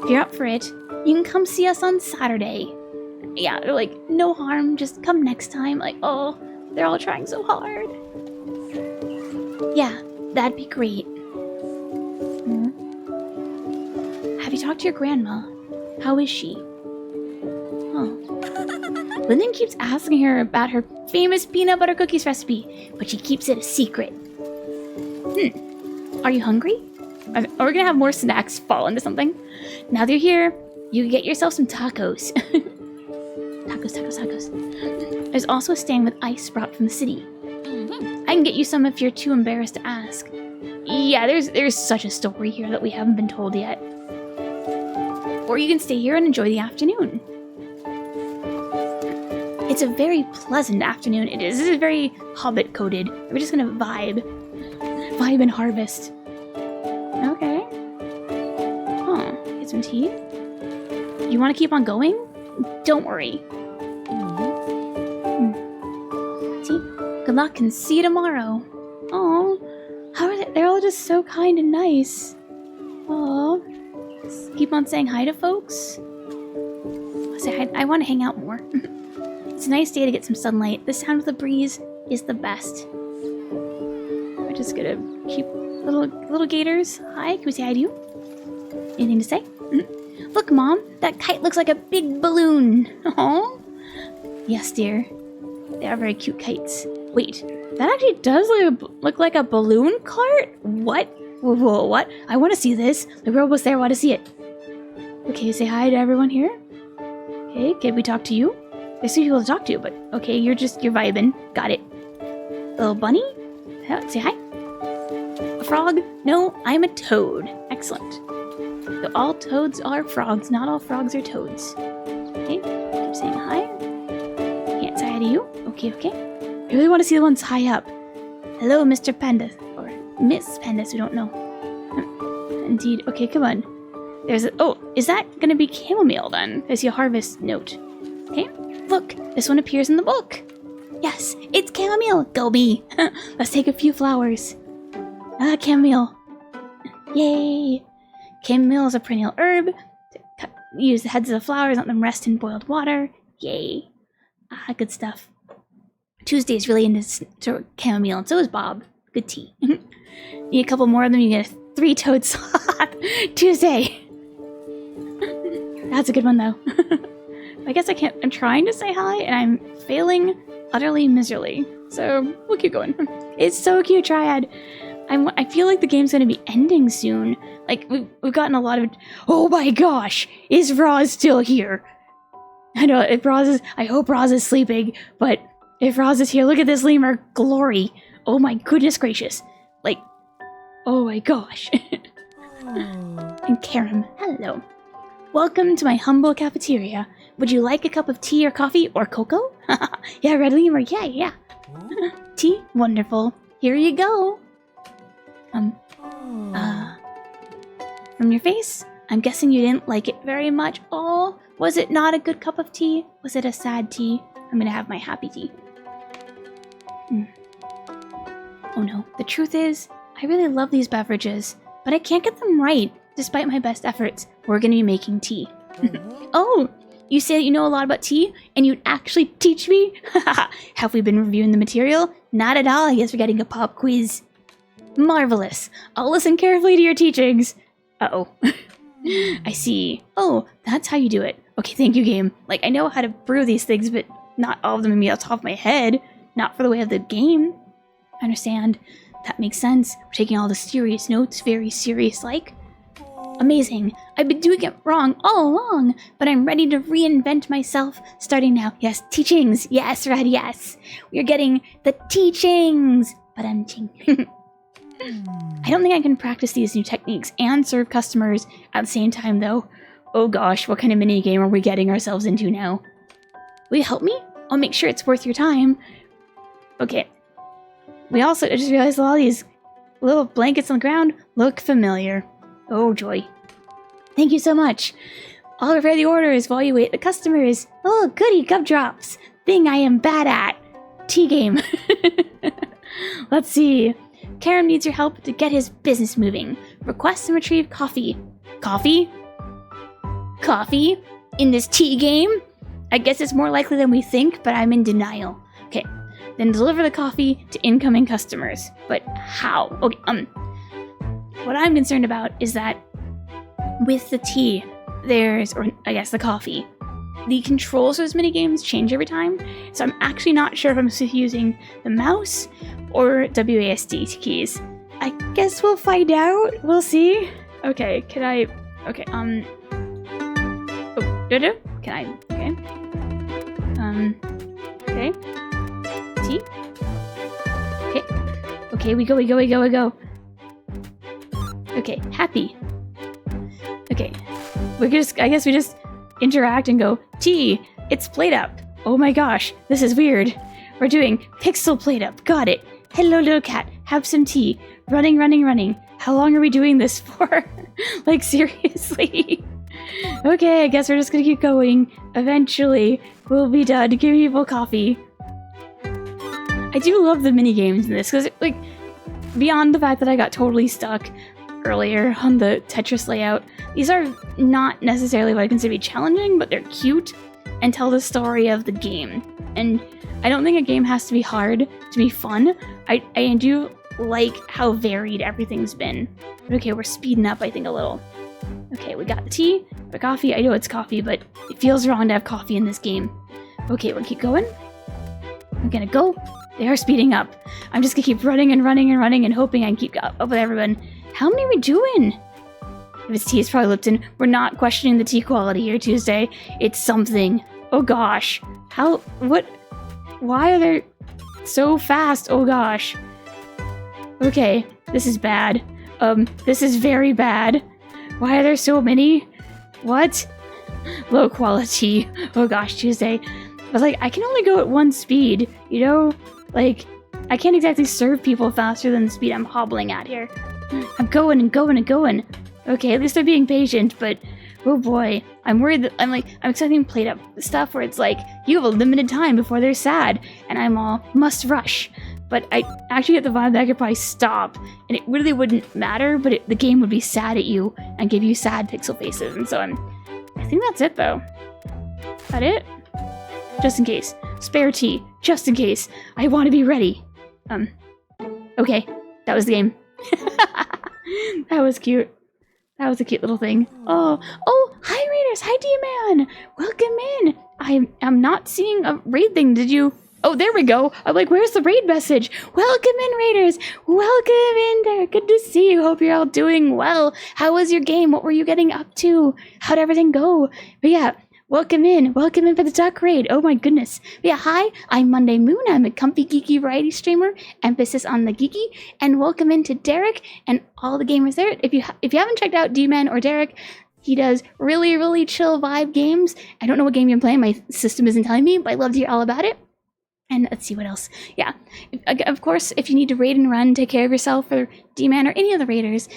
If you're up for it, you can come see us on Saturday. Yeah, they're like, no harm, just come next time. Like, oh, they're all trying so hard. Yeah, that'd be great. Have you talked to your grandma? How is she? Oh. Lyndon keeps asking her about her famous peanut butter cookies recipe, but she keeps it a secret. Are you hungry? Are we gonna have more snacks fall into something? Now that you're here, you can get yourself some tacos. Tacos. There's also a stand with ice brought from the city. I can get you some if you're too embarrassed to ask. Yeah, there's such a story here that we haven't been told yet. Or you can stay here and enjoy the afternoon. It's a very pleasant afternoon. It is. This is very Hobbit coded. We're just gonna vibe and harvest. Okay. Huh. Get some tea. You want to keep on going? Don't worry. See? Good luck and see you tomorrow. Aw. How are they? They're all just so kind and nice. Aw. Keep on saying hi to folks. Say hi. I want to hang out more. It's a nice day to get some sunlight. The sound of the breeze is the best. We're just gonna keep little gators. Hi, can we say hi to you? Anything to say? Look, Mom, that kite looks like a big balloon. Aww. Yes, dear. They are very cute kites. Wait, that actually does look like a balloon cart? What? Whoa, what? I want to see this. The robo's there. I want to see it. Okay, say hi to everyone here. Okay, can we talk to you? There's some people to talk to, but okay, you're vibing. Got it. Little bunny? Say hi. A frog? No, I'm a toad. Excellent. So all toads are frogs. Not all frogs are toads. Okay, keep saying hi. Can't say hi to you. Okay. I really want to see the ones high up. Hello, Mr. Panda. Or Miss Pandas, we don't know. Indeed. Okay, come on. Oh, is that gonna be chamomile then? I see a harvest note. Okay, look, this one appears in the book. Yes, it's chamomile. Go me. Let's take a few flowers. Chamomile. Yay. Chamomile is a perennial herb. Use the heads of the flowers, let them rest in boiled water. Yay. Good stuff. Tuesday is really into chamomile, and so is Bob. Good tea. Need a couple more of them, you get a 3-toed sloth. Tuesday. That's a good one, though. I guess I can't. I'm trying to say hi, and I'm failing utterly miserably. So we'll keep going. It's so cute, Triad. I feel like the game's gonna be ending soon. Like we've gotten a lot of. Oh my gosh! Is Roz still here? I know, if Roz is, I hope Roz is sleeping, but if Roz is here, look at this lemur glory. Oh my goodness gracious. Like, oh my gosh. And Karam, hello. Welcome to my humble cafeteria. Would you like a cup of tea or coffee or cocoa? Yeah, red lemur, yeah. Tea? Wonderful. Here you go. From your face, I'm guessing you didn't like it very much. Oh, was it not a good cup of tea? Was it a sad tea? I'm gonna have my happy tea. Oh no, the truth is, I really love these beverages, but I can't get them right, despite my best efforts. We're gonna be making tea. Oh, you say that you know a lot about tea, and you'd actually teach me? Have we been reviewing the material? Not at all, I guess we're getting a pop quiz. Marvelous. I'll listen carefully to your teachings. Uh-oh. I see. Oh, that's how you do it. Okay, thank you, game. Like, I know how to brew these things, but not all of them maybe off the top of my head. Not for the way of the game. I understand. That makes sense. We're taking all the serious notes, very serious-like. Amazing. I've been doing it wrong all along, but I'm ready to reinvent myself starting now. Yes, teachings. Yes, right, yes. We're getting the teachings. But I'm I don't think I can practice these new techniques and serve customers at the same time, though. Oh gosh, what kind of minigame are we getting ourselves into now? Will you help me? I'll make sure it's worth your time. Okay. We also just realized a lot of these little blankets on the ground look familiar. Oh joy. Thank you so much. I'll prepare the orders while you wait the customers. Oh goody, gumdrops. Thing I am bad at. Tea game. Let's see. Karam needs your help to get his business moving. Request and retrieve coffee. Coffee? Coffee? In this tea game? I guess it's more likely than we think, but I'm in denial. Okay, then deliver the coffee to incoming customers. But how? Okay, what I'm concerned about is that with the tea, or I guess the coffee, the controls for those minigames change every time, so I'm actually not sure if I'm using the mouse or WASD keys. I guess we'll find out. We'll see. Okay, can I... Okay, oh, can I... Okay. Okay. Tea? Okay. Okay, we go. Okay, happy. Okay. I guess we just interact and go, tea, it's plate up. Oh my gosh, this is weird. We're doing pixel plate up. Got it. Hello, little cat. Have some tea. Running. How long are we doing this for? Like, seriously? Okay, I guess we're just gonna keep going. Eventually, we'll be done giving people coffee. I do love the mini games in this, because, like, beyond the fact that I got totally stuck earlier on the Tetris layout, these are not necessarily what I consider to be challenging, but they're cute and tell the story of the game. And I don't think a game has to be hard to be fun. I do like how varied everything's been. Okay, we're speeding up, I think, a little. Okay, we got the tea, the coffee. I know it's coffee, but it feels wrong to have coffee in this game. Okay, we'll keep going. I'm gonna go. They are speeding up. I'm just gonna keep running and hoping I can keep up with everyone. How many are we doing? If it's tea, it's probably Lipton. We're not questioning the tea quality here, Tuesday. It's something. Oh gosh. Why are they so fast? Oh gosh. Okay, this is bad. This is very bad. Why are there so many? What? Low quality. Oh gosh, Tuesday. But like, I can only go at one speed, you know? Like, I can't exactly serve people faster than the speed I'm hobbling at here. I'm going. Okay, at least they're being patient, but oh boy, I'm worried that I'm expecting plate up stuff where it's like, you have a limited time before they're sad, and I'm all must rush. But I actually get the vibe that I could probably stop, and it really wouldn't matter, but the game would be sad at you and give you sad pixel faces, and so I think that's it though. Is that it? Just in case. Spare tea, just in case. I want to be ready. Okay, that was the game. That was cute. That was a cute little thing. Oh, hi Raiders, hi D-Man. Welcome in. I'm not seeing a raid thing. Did you? Oh, there we go. I'm like, where's the raid message? Welcome in, Raiders. Welcome in there. Good to see you. Hope you're all doing well. How was your game? What were you getting up to? How'd everything go? But yeah, Welcome in for the duck raid. Oh my goodness. Yeah, hi, I'm Monday Moon. I'm a comfy geeky variety streamer, emphasis on the geeky, and welcome in to Derek and all the gamers there. If you haven't checked out D-Man or Derek, he does really, really chill vibe games. I don't know what game you're playing. My system isn't telling me, but I'd love to hear all about it. And let's see what else. Yeah, of course, if you need to raid and run, take care of yourself, or D-Man or any of the raiders,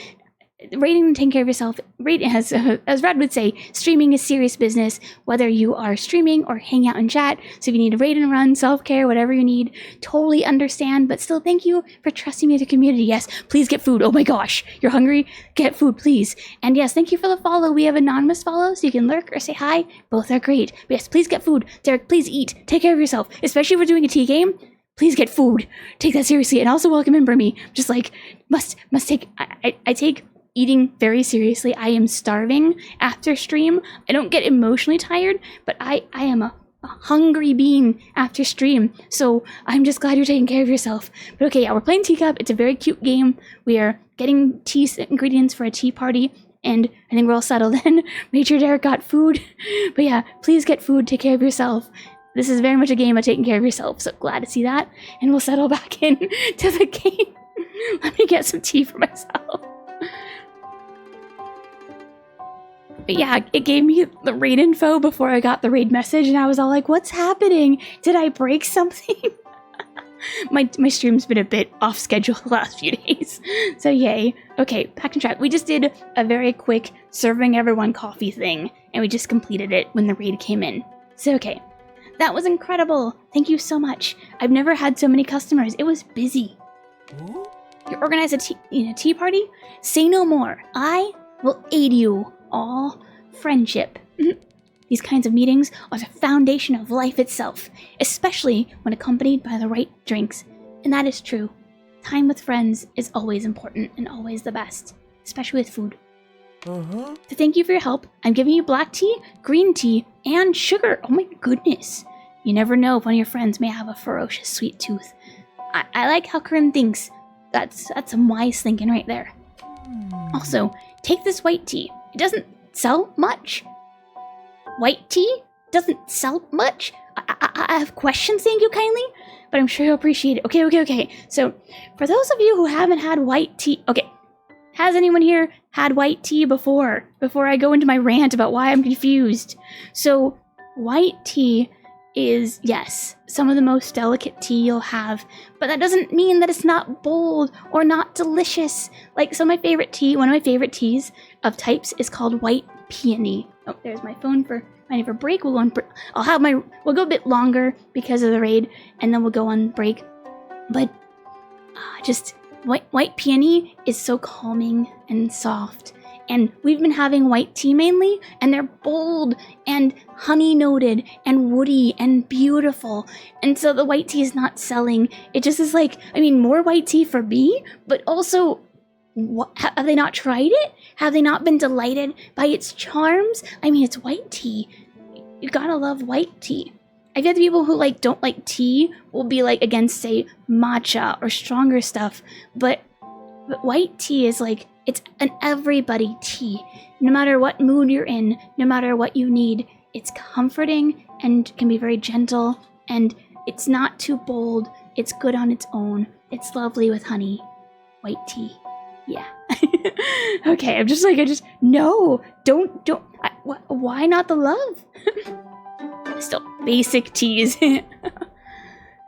raiding and taking care of yourself, as Rad would say, streaming is serious business, whether you are streaming or hang out and chat. So if you need to raid and run, self-care, whatever you need, totally understand, but still thank you for trusting me as a community. Yes, please get food. Oh my gosh, you're hungry? Get food, please. And yes, thank you for the follow. We have anonymous follow, so you can lurk or say hi. Both are great. But yes, please get food. Derek, please eat. Take care of yourself, especially if we're doing a tea game. Please get food. Take that seriously. And also welcome in, Brimmy. Just like, must take, I take eating very seriously. I am starving after stream. I don't get emotionally tired, but I am a hungry being after stream. So I'm just glad you're taking care of yourself. But okay, yeah, we're playing Teacup. It's a very cute game. We are getting tea ingredients for a tea party, and I think we're all settled in. Made sure Derek got food. But yeah, please get food. Take care of yourself. This is very much a game of taking care of yourself. So glad to see that. And we'll settle back in to the game. Let me get some tea for myself. But yeah, it gave me the raid info before I got the raid message, and I was all like, what's happening? Did I break something? my stream's been a bit off schedule the last few days, so yay. Okay, back on track. We just did a very quick serving everyone coffee thing, and we just completed it when the raid came in. So okay, that was incredible. Thank you so much. I've never had so many customers. It was busy. You organize a tea party? Say no more. I will aid you. All friendship. These kinds of meetings are the foundation of life itself, especially when accompanied by the right drinks. And that is true. Time with friends is always important and always the best, especially with food. To thank you for your help, I'm giving you black tea, green tea, and sugar. Oh my goodness. You never know if one of your friends may have a ferocious sweet tooth. I like how Corinne thinks. That's some wise thinking right there. Also, take this white tea. It doesn't sell much. White tea doesn't sell much. I have questions, thank you kindly, but I'm sure you'll appreciate it. Okay. So, for those of you who haven't had white tea, okay, has anyone here had white tea before I go into my rant about why I'm confused? So, white tea is, yes, some of the most delicate tea you'll have, but that doesn't mean that it's not bold or not delicious. Like, so one of my favorite teas of types is called white peony. Oh, there's my phone for break. We'll go a bit longer because of the raid, and then we'll go on break. But just white peony is so calming and soft. And we've been having white tea mainly, and they're bold and honey-noted and woody and beautiful. And so the white tea is not selling. It just is like, I mean, more white tea for me, but also, have they not tried it? Have they not been delighted by its charms? I mean, it's white tea. You gotta love white tea. I've had people who don't like tea will be against, say, matcha or stronger stuff, but white tea is it's an everybody tea. No matter what mood you're in, no matter what you need, it's comforting and can be very gentle, and it's not too bold. It's good on its own. It's lovely with honey. White tea. Yeah. Okay, I'm just no, don't. Why not the love? Still, basic teas.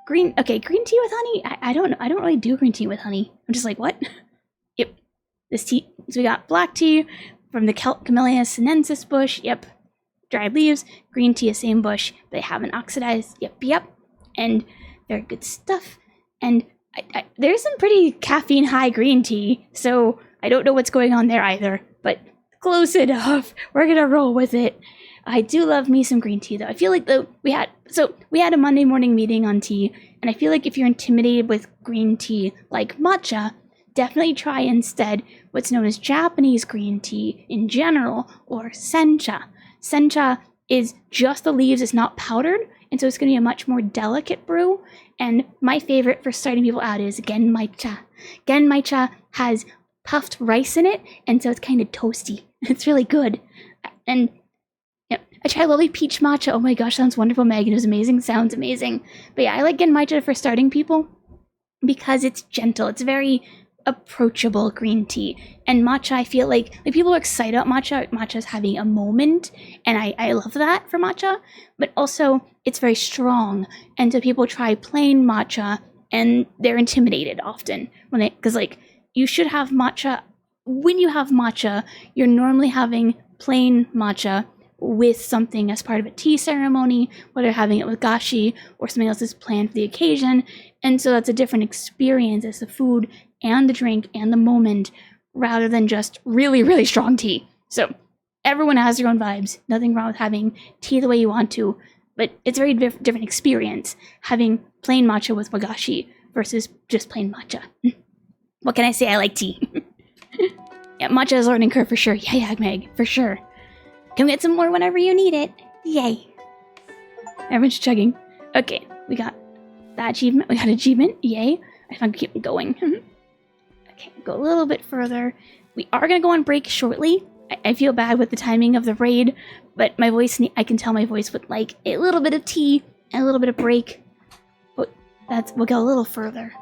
Green tea with honey? I don't know. I don't really do green tea with honey. I'm just what? Yep. This tea, so we got black tea from the Camellia sinensis bush. Yep. Dried leaves. Green tea, same bush, but they haven't oxidized. Yep. And they're good stuff. And there's some pretty caffeine high green tea, so I don't know what's going on there either, but close enough. We're gonna roll with it. I do love me some green tea though. I feel like we had a Monday morning meeting on tea, and I feel like if you're intimidated with green tea like matcha, definitely try instead what's known as Japanese green tea in general, or sencha. Sencha is just the leaves, it's not powdered, and so it's going to be a much more delicate brew. And my favorite for starting people out is genmaicha. Genmaicha has puffed rice in it, and so it's kind of toasty. It's really good. And I tried lovely peach matcha. Oh my gosh, sounds wonderful, Megan. It was amazing. Sounds amazing. But yeah, I like getting matcha for starting people because it's gentle. It's very approachable green tea. And matcha, I feel like people are excited about matcha. Matcha's having a moment, and I love that for matcha. But also, it's very strong, and so people try plain matcha, and they're intimidated often because you should have matcha. When you have matcha, you're normally having plain matcha with something as part of a tea ceremony, whether having it with gashi or something else is planned for the occasion. And so that's a different experience as the food and the drink and the moment, rather than just really, really strong tea. So everyone has their own vibes. Nothing wrong with having tea the way you want to, but it's a very different experience having plain matcha with wagashi versus just plain matcha. What can I say? I like tea. Yeah, matcha is a learning curve for sure. Yeah, Meg, for sure. Come get some more whenever you need it. Yay. Everyone's chugging. Okay, we got that achievement. We got achievement. Yay. I can keep going. Okay, go a little bit further. We are going to go on break shortly. I feel bad with the timing of the raid, but my voice, I can tell my voice would like a little bit of tea and a little bit of break. But we'll go a little further.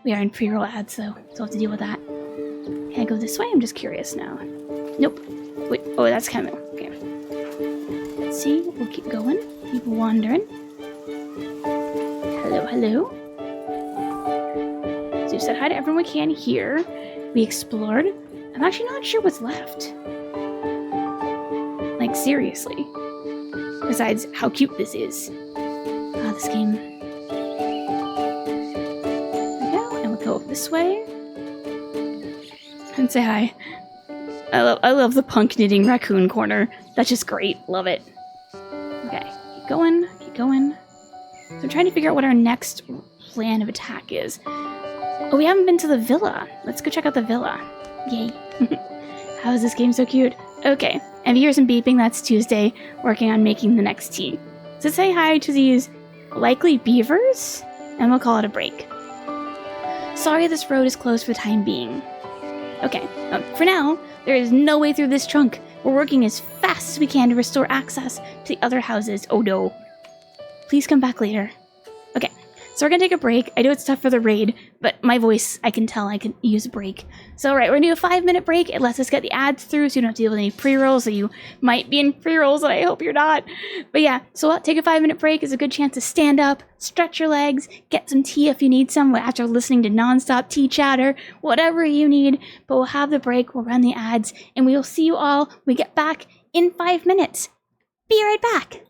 We are in pre-roll ads, though, so we'll have to deal with that. Can I go this way? I'm just curious now. Nope. Wait, oh, that's Camille. Okay. Let's see. We'll keep going. Keep wandering. Hello. So we said hi to everyone we can here. We explored. I'm actually not sure what's left. Like, seriously. Besides how cute this is. This game. There we go. And we'll go this way. And say hi. I love the punk knitting raccoon corner. That's just great. Love it. Okay, keep going. So I'm trying to figure out what our next plan of attack is. Oh, we haven't been to the villa. Let's go check out the villa. Yay. How is this game so cute? Okay, and if you hear some beeping, that's Tuesday, working on making the next tea. So say hi to these likely beavers, and we'll call it a break. Sorry this road is closed for the time being. Okay, for now, there is no way through this trunk. We're working as fast as we can to restore access to the other houses. Oh no. Please come back later. Okay, so we're gonna take a break. I know it's tough for the raid, but my voice, I can tell I can use a break. So alright, we're gonna do a 5-minute break. It lets us get the ads through so you don't have to deal with any pre-rolls, so you might be in pre-rolls, and I hope you're not. But yeah, so we'll take a 5-minute break. It's a good chance to stand up, stretch your legs, get some tea if you need some after listening to non-stop tea chatter, whatever you need. But we'll have the break, we'll run the ads, and we will see you all when we get back in 5 minutes. Be right back.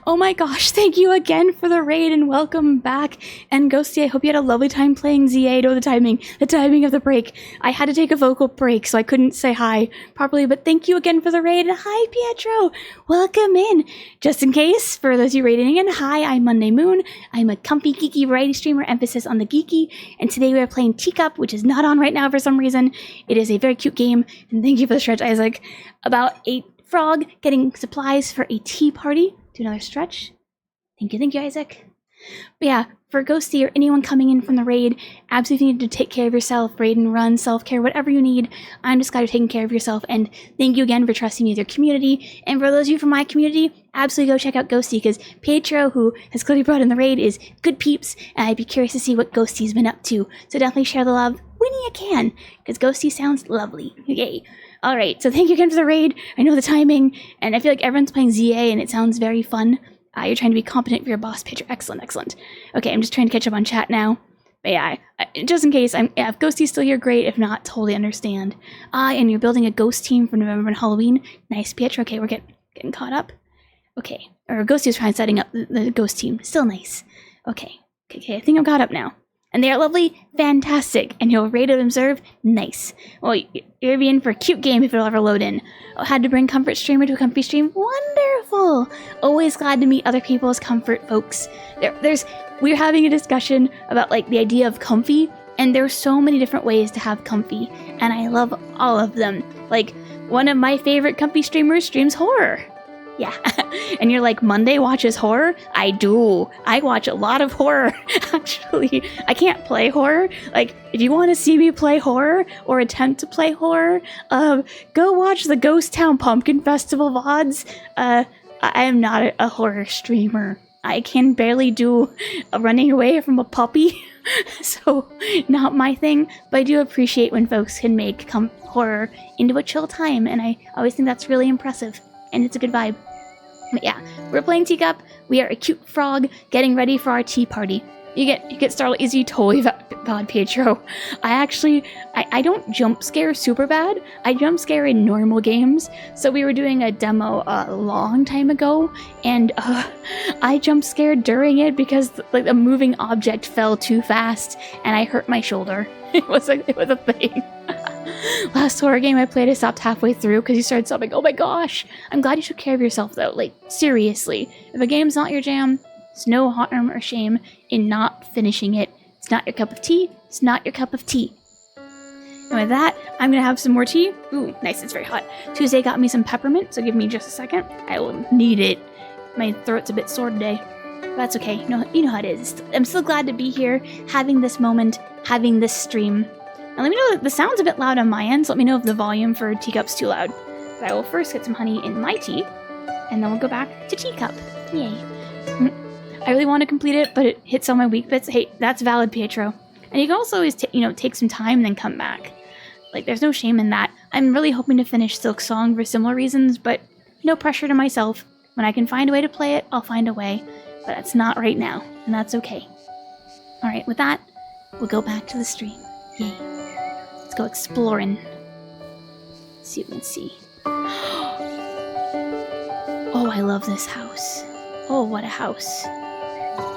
Oh my gosh, thank you again for the raid and welcome back. And Ghosty, I hope you had a lovely time playing ZA. No, the timing of the break. I had to take a vocal break, so I couldn't say hi properly, but thank you again for the raid. And hi, Pietro. Welcome in. Just in case, for those of you raiding in, hi, I'm Monday Moon. I'm a comfy, geeky variety streamer, emphasis on the geeky. And today we are playing Teacup, which is not on right now for some reason. It is a very cute game. And thank you for the stretch, Isaac. About a frog getting supplies for a tea party. Do another stretch. Thank you, Isaac. But yeah, for Ghosty or anyone coming in from the raid, absolutely need to take care of yourself, raid and run, self-care, whatever you need. I'm just glad you're taking care of yourself, and thank you again for trusting me with your community. And for those of you from my community, absolutely go check out Ghosty, because Pietro, who has clearly brought in the raid, is good peeps, and I'd be curious to see what Ghosty's been up to. So definitely share the love when you can, because Ghosty sounds lovely. Yay. Alright, so thank you again for the raid. I know the timing, and I feel like everyone's playing ZA, and it sounds very fun. You're trying to be competent for your boss pitcher. Excellent. Okay, I'm just trying to catch up on chat now. But yeah, just in case, if Ghosty's still here, great. If not, totally understand. And you're building a ghost team for November and Halloween. Nice, Pietro. Okay, we're getting caught up. Okay, or Ghosty was trying setting up the ghost team. Still nice. Okay, I think I'm caught up now. And they are lovely, fantastic, and you'll rate and observe, nice. Well, you're be in for a cute game if it'll ever load in. Oh, had to bring comfort streamer to a comfy stream? Wonderful! Always glad to meet other people's comfort folks. We're having a discussion about the idea of comfy, and there's so many different ways to have comfy, and I love all of them. One of my favorite comfy streamers streams horror. Yeah. And you're like, Monday watches horror? I do. I watch a lot of horror. Actually, I can't play horror. Like, if you want to see me play horror or attempt to play horror, go watch the Ghost Town Pumpkin Festival VODs. I am not a horror streamer. I can barely do a running away from a puppy. So, not my thing. But I do appreciate when folks can make horror into a chill time. And I always think that's really impressive. And it's a good vibe. But yeah, we're playing Teacup. We are a cute frog getting ready for our tea party. You get startled easy, totally valid, Pietro. I don't jump scare super bad. I jump scare in normal games. So we were doing a demo a long time ago, and I jump scared during it because like a moving object fell too fast, and I hurt my shoulder. It was a thing. Last horror game I played, I stopped halfway through because you started sobbing. Oh my gosh! I'm glad you took care of yourself though. Like seriously, if a game's not your jam, there's no harm or shame in not finishing it. It's not your cup of tea. It's not your cup of tea. And with that, I'm gonna have some more tea. Ooh, nice, it's very hot. Tuesday got me some peppermint, so give me just a second. I will need it. My throat's a bit sore today. But that's okay, you know how it is. I'm still glad to be here, having this moment, having this stream. Now let me know if the sound's a bit loud on my end, so let me know if the volume for Teacup's too loud. But I will first get some honey in my tea, and then we'll go back to Teacup. Yay. I really want to complete it, but it hits all my weak bits. Hey, that's valid, Pietro. And you can also always take some time and then come back. Like, there's no shame in that. I'm really hoping to finish Silk Song for similar reasons, but no pressure to myself. When I can find a way to play it, I'll find a way. But that's not right now, and that's okay. Alright, with that, we'll go back to the stream. Yay. Let's go exploring. Let's see what we can see. Oh, I love this house. Oh, what a house.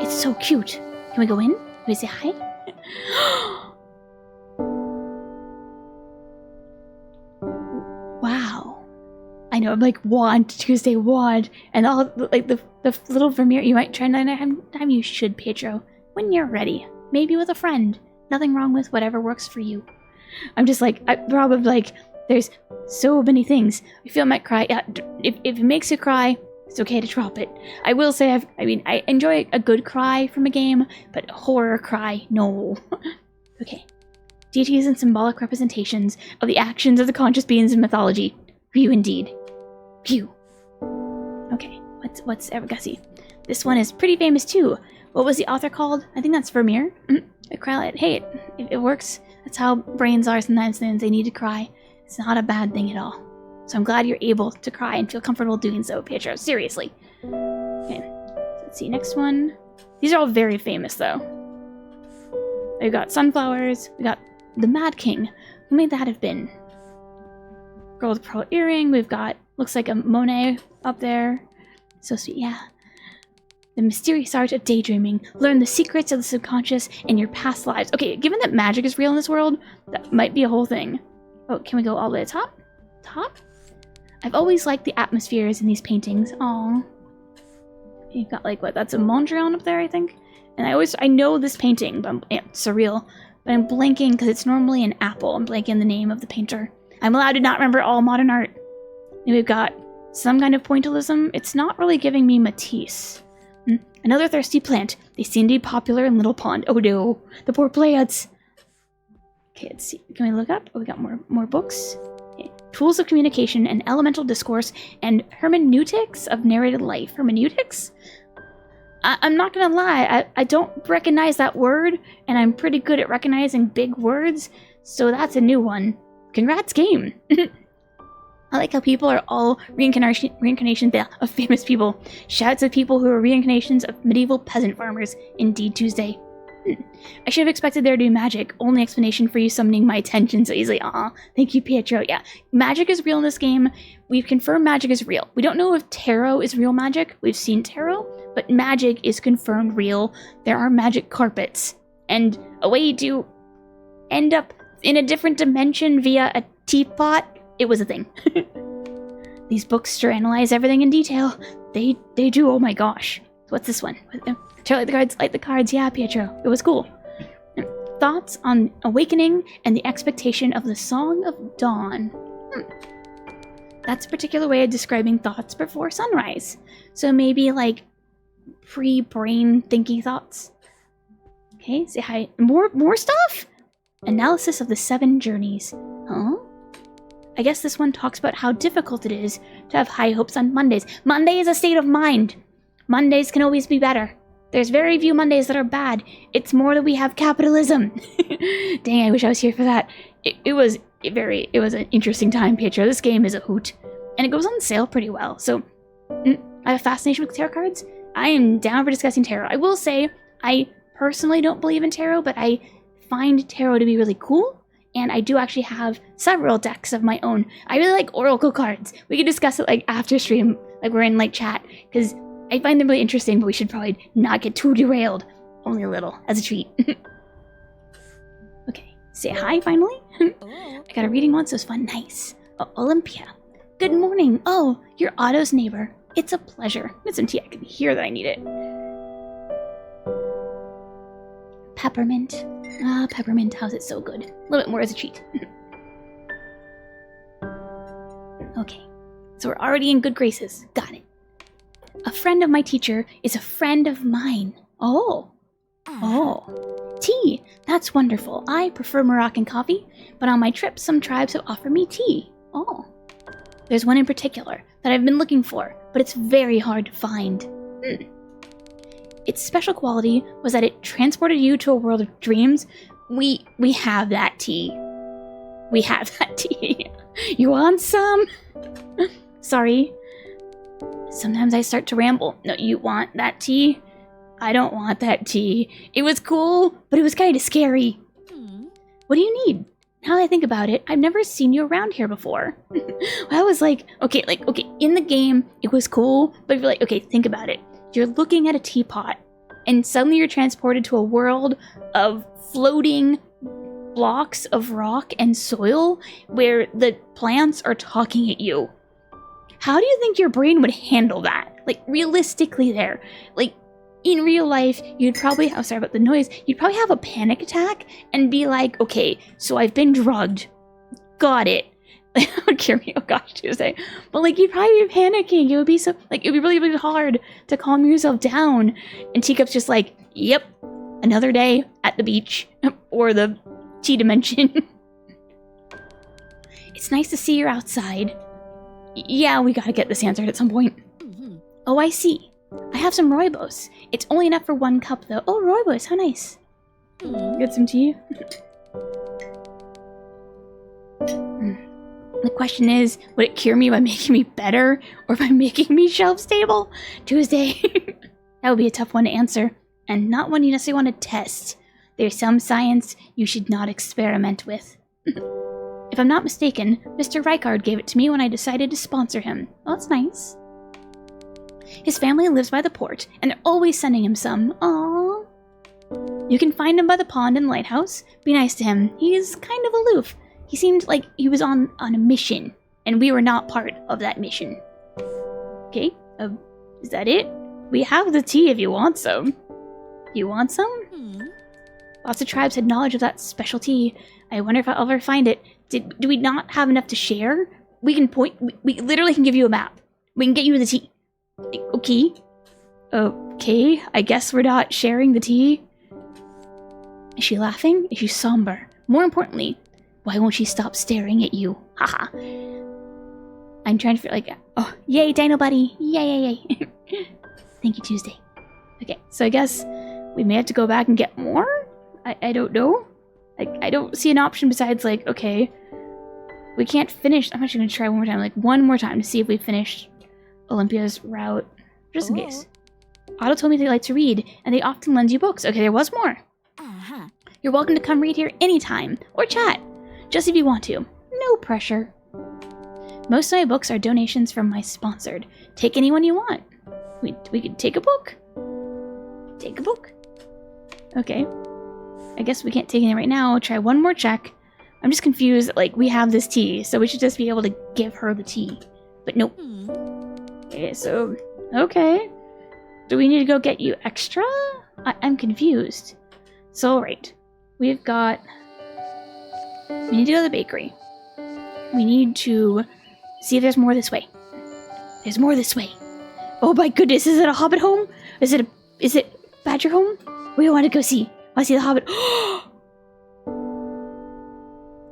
It's so cute. Can we go in? Can we say hi? Wow. I know, I'm like, wand, Tuesday, wand, and all, like, the little Vermeer, you might try another time, you should, Pietro. When you're ready. Maybe with a friend. Nothing wrong with whatever works for you. I'm just like, there's so many things. I feel I might cry. If it makes you cry, it's okay to drop it. I will say, I enjoy a good cry from a game, but horror cry, no. Okay. Deities and symbolic representations of the actions of the conscious beings in mythology. View indeed. View. Okay, what's Evergassy? This one is pretty famous too. What was the author called? I think that's Vermeer. I cry. Hey, it works. That's how brains are sometimes. They need to cry. It's not a bad thing at all. So I'm glad you're able to cry and feel comfortable doing so, Pietro. Seriously. Okay, so let's see. Next one. These are all very famous, though. We've got sunflowers. We got the Mad King. Who may that have been? Girl with pearl earring. We've got, looks like a Monet up there. So sweet, yeah. The mysterious art of daydreaming. Learn the secrets of the subconscious in your past lives. Okay, given that magic is real in this world, that might be a whole thing. Oh, can we go all the way to top? Top? I've always liked the atmospheres in these paintings. Aww. You've got like, what, that's a Mondrian up there, I think? And I know this painting, but it's surreal. But I'm blanking, because it's normally an apple. I'm blanking the name of the painter. I'm allowed to not remember all modern art. And we've got some kind of pointillism. It's not really giving me Matisse. Another thirsty plant. They seem to be popular in Little Pond. Oh no, the poor plants. Okay, let's see. Can we look up? Oh, we got more books. Okay. Tools of communication and elemental discourse and hermeneutics of narrated life. Hermeneutics? I'm not gonna lie. I don't recognize that word, and I'm pretty good at recognizing big words, so that's a new one. Congrats, game. I like how people are all reincarnations of famous people. Shouts of people who are reincarnations of medieval peasant farmers. Indeed, Tuesday. I should have expected there to be magic. Only explanation for you summoning my attention so easily. Aw, thank you, Pietro. Yeah, magic is real in this game. We've confirmed magic is real. We don't know if tarot is real magic. We've seen tarot, but magic is confirmed real. There are magic carpets. And a way to end up in a different dimension via a teapot, it was a thing. These books sure analyze everything in detail. They do, oh my gosh. What's this one? Light the cards, yeah, Pietro. It was cool. Thoughts on awakening and the expectation of the Song of Dawn. That's a particular way of describing thoughts before sunrise. So maybe like pre-brain thinking thoughts. Okay, say hi. More stuff? Analysis of the 7 journeys. Huh? I guess this one talks about how difficult it is to have high hopes on Mondays. Monday is a state of mind. Mondays can always be better. There's very few Mondays that are bad. It's more that we have capitalism. Dang, I wish I was here for that. It was an interesting time, Pietro. This game is a hoot. And it goes on sale pretty well. So, I have a fascination with tarot cards. I am down for discussing tarot. I will say, I personally don't believe in tarot, but I find tarot to be really cool. And I do actually have several decks of my own. I really like oracle cards. We could discuss it like after stream, like we're in like chat, because I find them really interesting, but we should probably not get too derailed. Only a little, as a treat. Okay, say hi finally. I got a reading once, so it was fun. Nice. Olympia. Good morning. Oh, you're Otto's neighbor. It's a pleasure. Get some tea. I can hear that I need it. Peppermint. Ah, peppermint. How's it so good? A little bit more as a treat. Okay, so we're already in good graces. Got it. A friend of my teacher is a friend of mine. Oh. Tea. That's wonderful. I prefer Moroccan coffee, but on my trips, some tribes have offered me tea. Oh. There's one in particular that I've been looking for, but it's very hard to find. Its special quality was that it transported you to a world of dreams. We have that tea. We have that tea. You want some? Sorry. Sometimes I start to ramble. No, you want that tea? I don't want that tea. It was cool, but it was kind of scary. What do you need? Now that I think about it, I've never seen you around here before. I was like, okay, in the game, it was cool, but you're like, okay, think about it. You're looking at a teapot, and suddenly you're transported to a world of floating blocks of rock and soil where the plants are talking at you. How do you think your brain would handle that? Like, realistically there. Like, in real life, you'd probably have, sorry about the noise, you'd probably have a panic attack and be like, okay, so I've been drugged. Got it. That would cure me. Oh gosh, Tuesday. But like, you'd probably be panicking. It would be so, like, it would be really, really hard to calm yourself down. And Teacup's just like, yep, another day at the beach or the tea dimension. It's nice to see you're outside. Yeah, we gotta get this answered at some point. Oh, I see. I have some rooibos. It's only enough for 1 cup, though. Oh, rooibos, how nice. Get some tea. The question is, would it cure me by making me better or by making me shelf stable? Tuesday. That would be a tough one to answer, and not one you necessarily want to test. There's some science you should not experiment with. If I'm not mistaken, Mr. Reichard gave it to me when I decided to sponsor him. Oh, that's nice. His family lives by the port, and they're always sending him some. Aww. You can find him by the pond and lighthouse. Be nice to him. He's kind of aloof. He seemed like he was on a mission, and we were not part of that mission. Okay, is that it? We have the tea if you want some. You want some? Lots of tribes had knowledge of that special tea. I wonder if I'll ever find it. Do we not have enough to share? We can we literally can give you a map. We can get you the tea. Okay. Okay, I guess we're not sharing the tea. Is she laughing? Is she somber? More importantly, why won't she stop staring at you? Haha. I'm trying to feel like, oh, yay, Dino Buddy. Yay. Thank you, Tuesday. Okay, so I guess we may have to go back and get more? I don't know. Like, I don't see an option besides, like, okay, we can't finish. I'm actually going to try one more time to see if we finished Olympia's route, just in case. Otto told me they like to read, and they often lend you books. Okay, there was more. You're welcome to come read here anytime, or chat, just if you want to. No pressure. Most of my books are donations from my sponsored. Take any one you want. We could take a book. Take a book. Okay. I guess we can't take any right now. We'll try one more check. I'm just confused. Like, we have this tea, so we should just be able to give her the tea. But nope. Okay, so... Okay. Do we need to go get you extra? I'm confused. So, alright. We've got... We need to go to the bakery. We need to See if there's more this way. There's more this way. Oh my goodness, is it a hobbit home? Is it Badger home? We want to go see. I see the hobbit.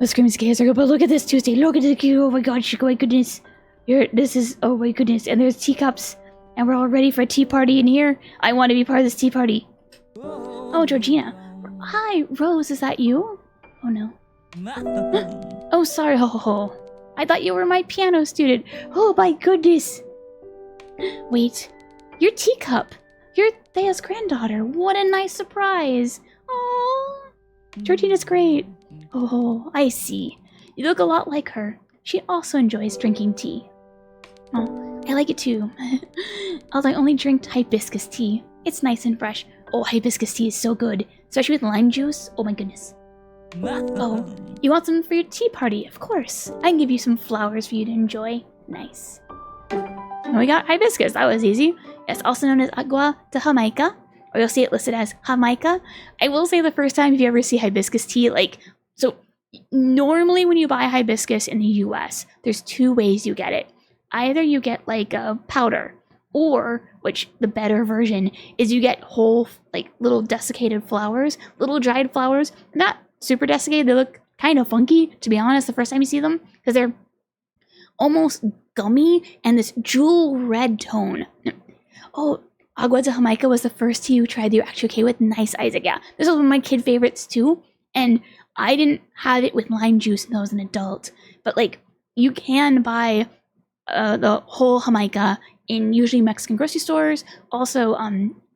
The screaming scares are good, but look at this Tuesday. Look at it. Oh my gosh, oh my goodness. Oh my goodness. And there's teacups. And we're all ready for a tea party in here. I want to be part of this tea party. Oh, Georgina. Hi, Rose, is that you? Oh no. Oh, sorry, ho ho ho. I thought you were my piano student. Oh my goodness. Wait, you're Teacup. You're Thea's granddaughter. What a nice surprise. Oh, Georgina's great. Oh, I see. You look a lot like her. She also enjoys drinking tea. Oh, I like it too. Although I only drink hibiscus tea. It's nice and fresh. Oh, hibiscus tea is so good. Especially with lime juice. Oh my goodness. Oh, you want some for your tea party? Of course. I can give you some flowers for you to enjoy. Nice. And we got hibiscus. That was easy. It's also known as agua de Jamaica, or you'll see it listed as Jamaica. I will say the first time if you ever see hibiscus tea, so normally when you buy hibiscus in the US, there's two ways you get it. Either you get a powder, or, which the better version, is you get whole, little desiccated flowers, little dried flowers. Not super desiccated, they look kind of funky, to be honest, the first time you see them, because they're almost gummy and this jewel red tone. Oh, agua de Jamaica was the first tea you tried that you actually okay with? Nice, Isaac, yeah. This was one of my kid favorites too, and I didn't have it with lime juice until I was an adult, but you can buy the whole Jamaica in usually Mexican grocery stores. Also,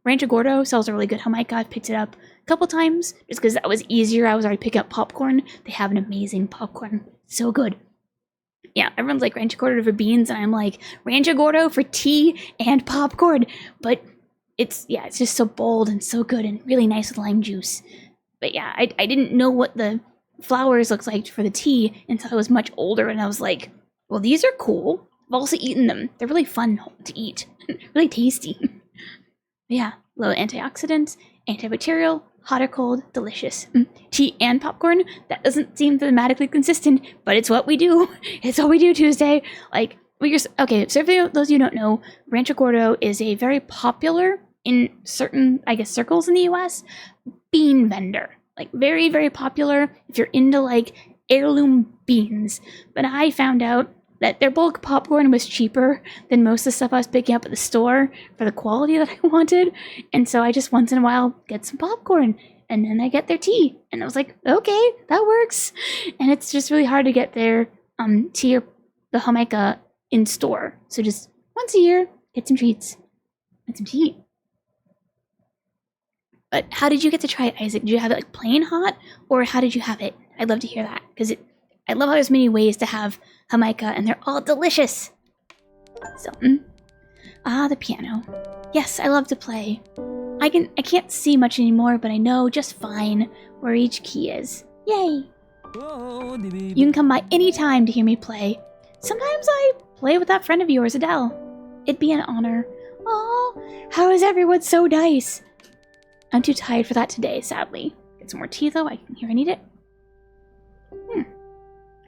Rancho Gordo sells a really good Jamaica. I've picked it up a couple times just because that was easier. I was already picking up popcorn. They have an amazing popcorn. So good. Yeah, everyone's like Rancho Gordo for beans, and I'm like Rancho Gordo for tea and popcorn. But it's just so bold and so good and really nice with lime juice. But yeah, I didn't know what the flowers looked like for the tea until I was much older, and I was like, well, these are cool. I've also eaten them. They're really fun to eat. Really tasty. Yeah, low antioxidants, antibacterial, hot or cold, delicious. Tea and popcorn? That doesn't seem thematically consistent, but it's what we do. It's what we do Tuesday. Okay, so for those of you who don't know, Rancho Gordo is a very popular, in certain, circles in the US, bean vendor. Very, very popular if you're into, heirloom beans. But I found out that their bulk popcorn was cheaper than most of the stuff I was picking up at the store for the quality that I wanted. And so I just once in a while get some popcorn, and then I get their tea. And I was like, okay, that works. And it's just really hard to get their tea or the Jamaica in store. So just once a year, get some treats and some tea. But how did you get to try it, Isaac? Did you have it plain hot, or how did you have it? I'd love to hear that, because I love how there's many ways to have Jamaica, and they're all delicious. So, the piano. Yes, I love to play. I can't see much anymore, but I know just fine where each key is. Yay! You can come by any time to hear me play. Sometimes I play with that friend of yours, Adele. It'd be an honor. Oh, how is everyone so nice? I'm too tired for that today, sadly. Get some more tea, though. I can hear I need it.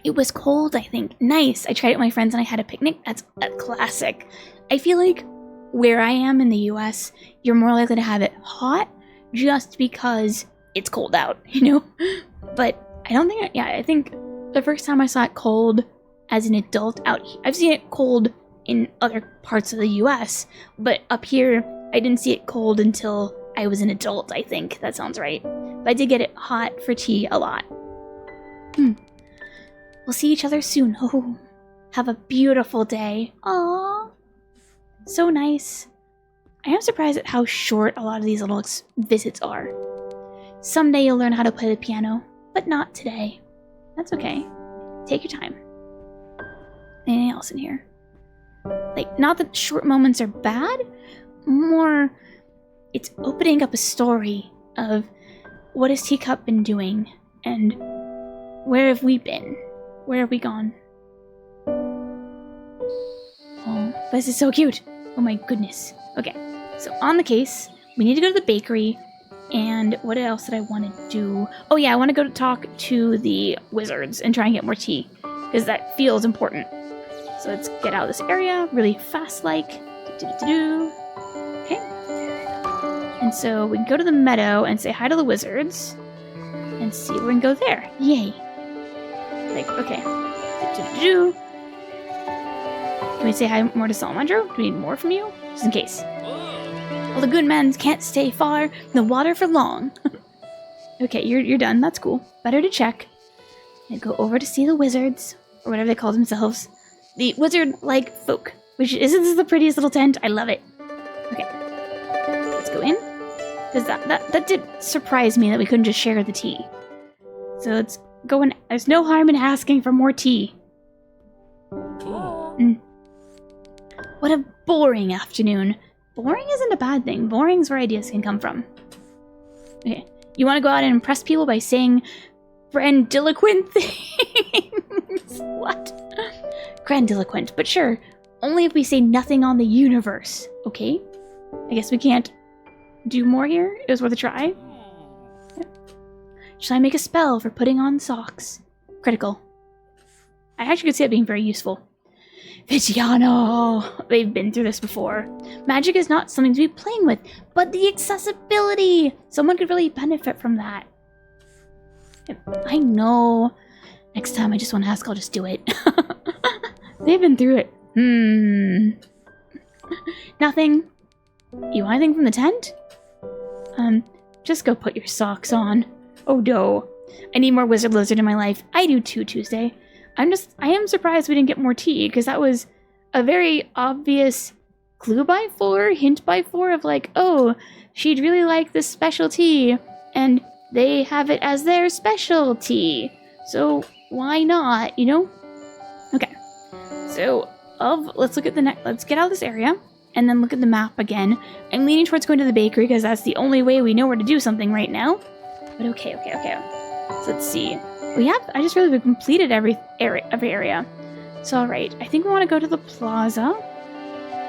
It was cold, I think. Nice. I tried it with my friends and I had a picnic. That's a classic. I feel like where I am in the US, you're more likely to have it hot just because it's cold out, But I don't think, I think the first time I saw it cold as an adult out here, I've seen it cold in other parts of the US, but up here, I didn't see it cold until I was an adult, I think. That sounds right. But I did get it hot for tea a lot. We'll see each other soon. Oh, have a beautiful day. Aww. So nice. I am surprised at how short a lot of these little visits are. Someday you'll learn how to play the piano, but not today. That's okay. Take your time. Anything else in here? Not that short moments are bad, more it's opening up a story of what has Teacup been doing, and where have we been? Where have we gone? Oh, this is so cute. Oh my goodness. Okay, so on the case, we need to go to the bakery, and what else did I want to do? Oh yeah, I want to go to talk to the wizards and try and get more tea, because that feels important. So let's get out of this area really fast like. Okay. And so we can go to the meadow and say hi to the wizards. And see if we can go there. Yay. Like, okay. Can we say hi more to Salamandro? Do we need more from you? Just in case. Well, the good men can't stay far in the water for long. Okay, you're done. That's cool. Better to check. And go over to see the wizards, or whatever they call themselves. The wizard-like folk. Which isn't this the prettiest little tent? I love it. Okay. Let's go in. Because that did surprise me that we couldn't just share the tea. So let's go in. There's no harm in asking for more tea. What a boring afternoon. Boring isn't a bad thing. Boring's where ideas can come from. Okay. You want to go out and impress people by saying grandiloquent things? What? Grandiloquent, but sure. Only if we say nothing on the universe. Okay? I guess we can't do more here. It was worth a try. Yeah. Should I make a spell for putting on socks? Critical. I actually could see it being very useful. Vitiano! They've been through this before. Magic is not something to be playing with, but the accessibility! Someone could really benefit from that. I know. Next time I just want to ask, I'll just do it. They've been through it. Nothing. You want anything from the tent? Just go put your socks on. Oh no. I need more wizard lizard in my life. I do too, Tuesday. I am surprised we didn't get more tea, because that was a very obvious clue by 4, hint by 4 of like, oh, she'd really like this special tea, and they have it as their specialty. So why not, you know? Okay. So let's look at let's get out of this area and then look at the map again. I'm leaning towards going to the bakery because that's the only way we know where to do something right now. But okay. So let's see. I just realized we've completed every area. So alright, I think we want to go to the plaza.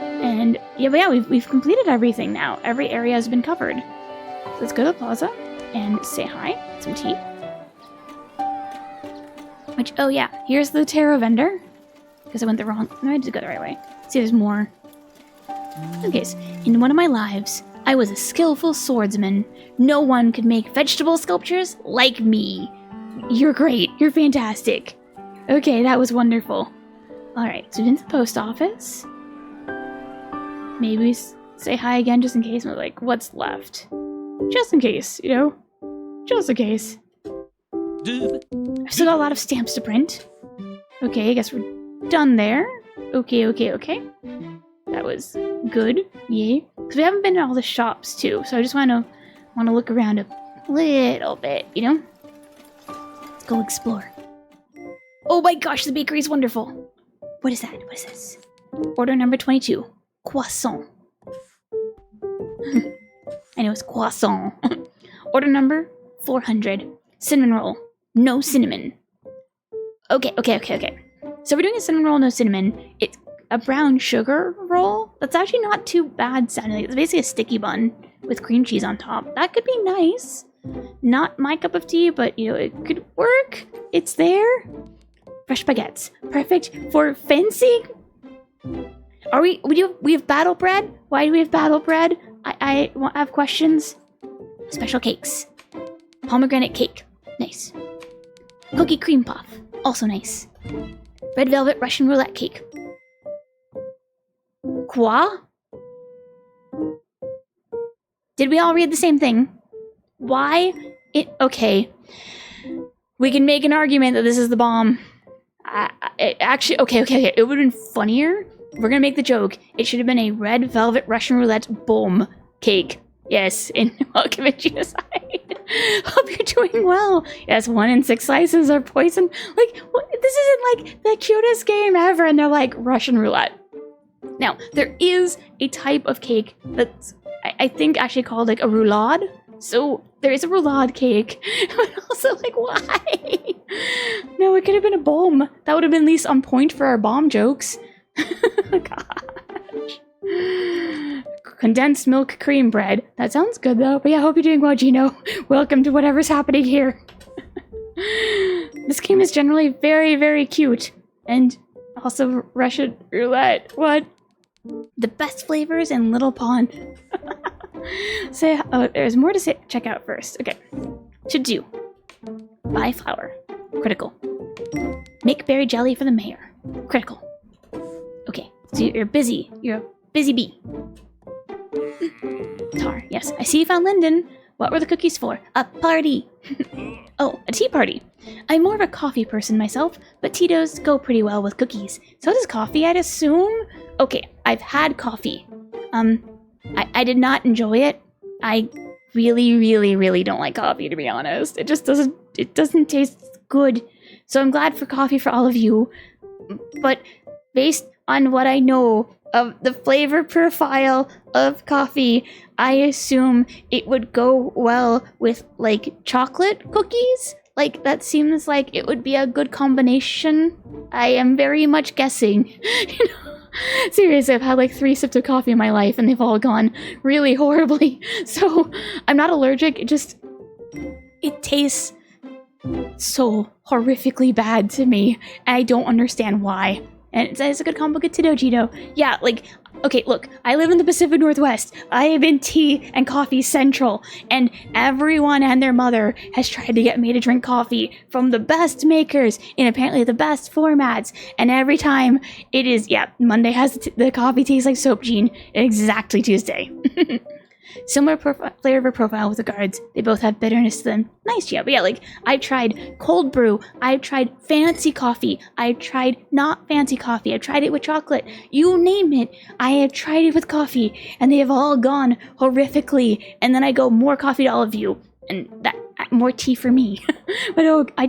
And we've completed everything now. Every area has been covered. So let's go to the plaza and say hi. Some tea. Oh yeah, here's the tarot vendor. Because I went the wrong... No, I did go the right way. See, there's more. Okay, so in one of my lives, I was a skillful swordsman. No one could make vegetable sculptures like me. You're great. You're fantastic. Okay, that was wonderful. Alright, so we've been to the post office. Maybe we say hi again just in case. We're like, what's left? Just in case, you know? Just in case. I've still got a lot of stamps to print. Okay, I guess we're done there. Okay. That was good. Yay. Because we haven't been to all the shops too, so I just want to look around a little bit, you know? Let's go explore. Oh my gosh, the bakery is wonderful. What is that? What is this? Order number 22. Croissant. I know it's croissant. Order number 400. Cinnamon roll. No cinnamon. Okay. So we're doing a cinnamon roll, no cinnamon. It's a brown sugar roll. That's actually not too bad sounding. It's basically a sticky bun with cream cheese on top. That could be nice. Not my cup of tea, but you know, it could work. It's there. Fresh baguettes. Perfect for fencing. Are we have battle bread? Why do we have battle bread? I have questions. Special cakes. Pomegranate cake. Nice. Cookie cream puff. Also nice. Red velvet Russian roulette cake. Quoi? Did we all read the same thing? Why? Okay. We can make an argument that this is the bomb. Actually, okay. It would have been funnier. We're gonna make the joke. It should have been a red velvet Russian roulette bomb cake. Yes, and welcome at genocide. Hope you're doing well. Yes, 1 in 6 slices are poison. Like, what? This isn't like the cutest game ever, and they're like Russian roulette. Now, there is a type of cake that's, I think, actually called like a roulade. So there is a roulade cake, but also like, why? No, it could have been a bomb. That would have been at least on point for our bomb jokes. Gosh. Condensed milk cream bread. That sounds good though. But yeah, I hope you're doing well, Gino. Welcome to whatever's happening here. This game is generally very, very cute. And Also, Russian roulette. What? The best flavors in Little Pond. There's more to check out first. Okay. To do. Buy flour. Critical. Make berry jelly for the mayor. Critical. Okay, so you're busy. You're a busy bee. Tar, yes. I see you found Lyndon. What were the cookies for? A party. Oh, a tea party. I'm more of a coffee person myself, but Tito's go pretty well with cookies. So does coffee, I'd assume? Okay, I've had coffee. I did not enjoy it. I really don't like coffee, to be honest. It just doesn't taste good. So I'm glad for coffee for all of you. But based on what I know of the flavor profile of coffee, I assume it would go well with, like, chocolate cookies? Like, that seems like it would be a good combination. I am very much guessing. You know? Seriously, I've had like 3 sips of coffee in my life and they've all gone really horribly. So, I'm not allergic, it tastes so horrifically bad to me, and I don't understand why. And it's a good combo, good Tito. Yeah, like, okay, look, I live in the Pacific Northwest. I have been tea and coffee central, and everyone and their mother has tried to get me to drink coffee from the best makers in apparently the best formats. And every time it is, yeah, Monday has the coffee tastes like soap, Gene. Exactly Tuesday. Similar flavor profile with the guards. They both have bitterness to them. Nice, yeah. But yeah, like, I've tried cold brew. I've tried fancy coffee. I've tried not fancy coffee. I've tried it with chocolate. You name it. I have tried it with coffee. And they have all gone horrifically. And then I go, more coffee to all of you. And that, more tea for me. But oh, I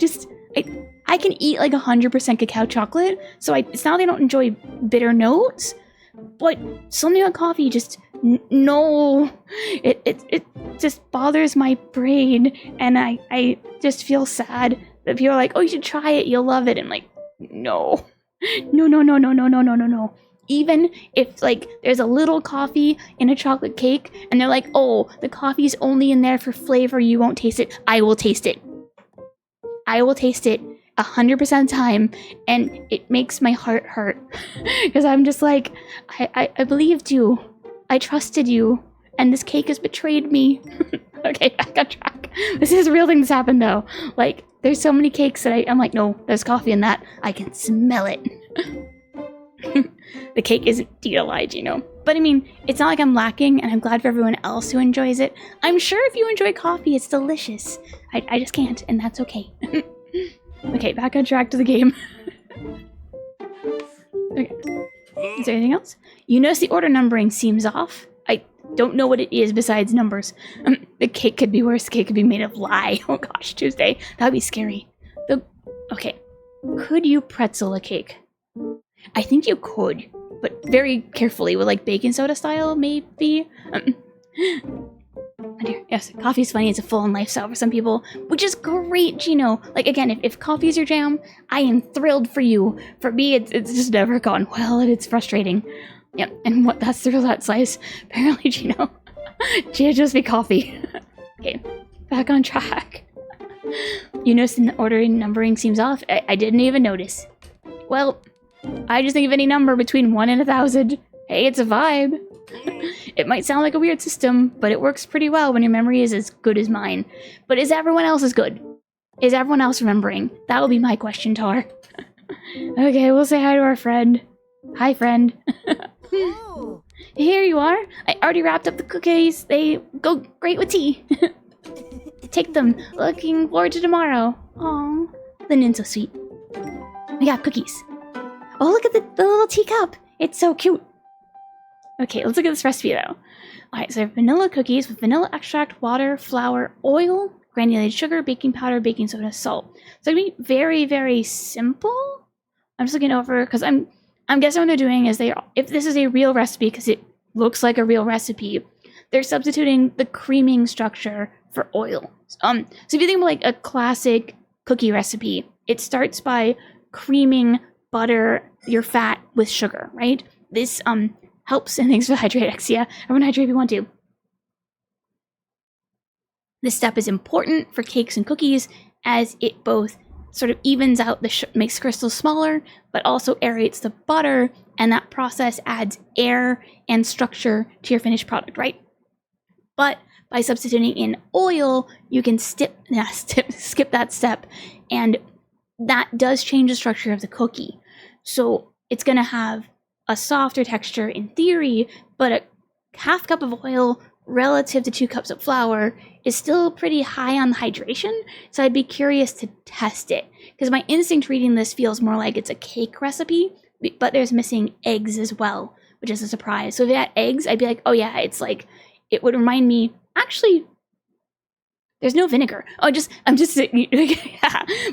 can eat like 100% cacao chocolate. So it's not that I don't enjoy bitter notes. But something about coffee just... No, it just bothers my brain, and I just feel sad that people are like, oh, you should try it, you'll love it. I'm like, no. Even if, like, there's a little coffee in a chocolate cake, and they're like, oh, the coffee's only in there for flavor, you won't taste it. I will taste it. I will taste it 100% of the time, and it makes my heart hurt. Because I'm just like, I believed you. I trusted you, and this cake has betrayed me. Okay, back on track. This is a real thing that's happened, though. Like, there's so many cakes that I'm like, no, there's coffee in that. I can smell it. The cake isn't delight, you know. But I mean, it's not like I'm lacking, and I'm glad for everyone else who enjoys it. I'm sure if you enjoy coffee, it's delicious. I just can't, and that's okay. Okay, back on track to the game. Okay. Is there anything else? You notice the order numbering seems off. I don't know what it is besides numbers. The cake could be worse. The cake could be made of lye. Oh gosh, Tuesday. That would be scary. Okay. Could you pretzel a cake? I think you could, but very carefully with like baking soda style, maybe. Yes, coffee's funny. It's a full-on lifestyle for some people, which is great, Gino. Like, again, if coffee's your jam, I am thrilled for you. For me, it's just never gone well, and it's frustrating. Yep, and that's the roulette slice. Apparently, Gino. Just be coffee. Okay, back on track. You notice the ordering numbering seems off? I didn't even notice. Well, I just think of any number between 1 and 1,000. Hey, it's a vibe. It might sound like a weird system, but it works pretty well when your memory is as good as mine. But is everyone else as good? Is everyone else remembering? That will be my question, Tar. Okay, we'll say hi to our friend. Hi, friend. Oh. Here you are. I already wrapped up the cookies. They go great with tea. Take them. Looking forward to tomorrow. Aw, Lyndon's so sweet. We got cookies. Oh, look at the little teacup. It's so cute. Okay, let's look at this recipe, though. Alright, so vanilla cookies with vanilla extract, water, flour, oil, granulated sugar, baking powder, baking soda, salt. So it'd be very, very simple. I'm just looking over, because I'm guessing what they're doing is if this is a real recipe, because it looks like a real recipe, they're substituting the creaming structure for oil. So if you think of like a classic cookie recipe, it starts by creaming butter, your fat, with sugar, right? This helps, and thanks for the hydrate, Exia. Everyone hydrate if you want to. This step is important for cakes and cookies as it both sort of evens out makes crystals smaller, but also aerates the butter, and that process adds air and structure to your finished product, right? But by substituting in oil, you can skip that step, and that does change the structure of the cookie. So it's going to have a softer texture in theory, but a half cup of oil relative to 2 cups of flour is still pretty high on the hydration, so I'd be curious to test it. Because my instinct reading this feels more like it's a cake recipe, but there's missing eggs as well, which is a surprise. So if it had eggs, I'd be like, oh yeah, it's like, it would remind me, actually, there's no vinegar. I'm just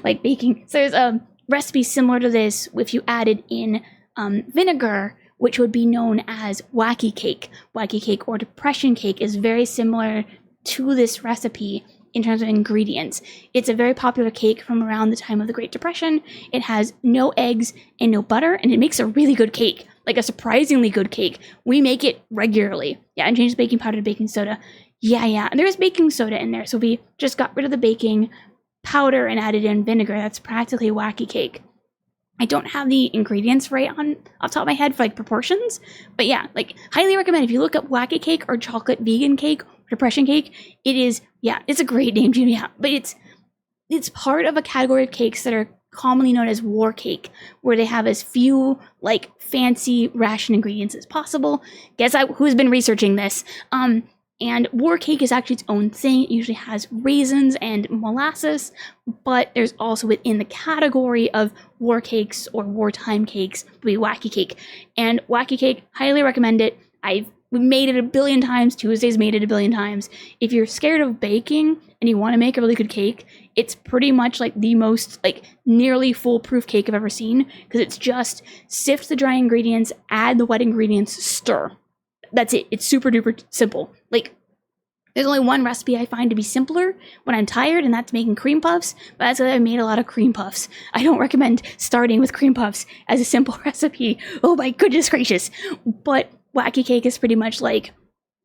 like baking. So there's a recipe similar to this if you added in vinegar, which would be known as wacky cake. Wacky cake or depression cake is very similar to this recipe in terms of ingredients. It's a very popular cake from around the time of the Great Depression. It has no eggs and no butter, and it makes a really good cake, like a surprisingly good cake. We make it regularly. Yeah, and change the baking powder to baking soda. Yeah, and there is baking soda in there, so we just got rid of the baking powder and added in vinegar. That's practically a wacky cake. I don't have the ingredients right off the top of my head for like proportions, but yeah, like highly recommend if you look up wacky cake or chocolate vegan cake or depression cake, it is, yeah, it's a great name, yeah, but it's part of a category of cakes that are commonly known as war cake, where they have as few like fancy ration ingredients as possible. Guess who's been researching this? And war cake is actually its own thing. It usually has raisins and molasses, but there's also within the category of war cakes or wartime cakes, be wacky cake. And wacky cake, highly recommend it. I've made it a billion times. Tuesday's made it a billion times. If you're scared of baking and you want to make a really good cake, it's pretty much like the most like nearly foolproof cake I've ever seen, because it's just sift the dry ingredients, add the wet ingredients, stir. That's it. It's super duper simple. Like, there's only one recipe I find to be simpler when I'm tired, and that's making cream puffs, but that's why I made a lot of cream puffs. I don't recommend starting with cream puffs as a simple recipe. Oh my goodness gracious. But wacky cake is pretty much like,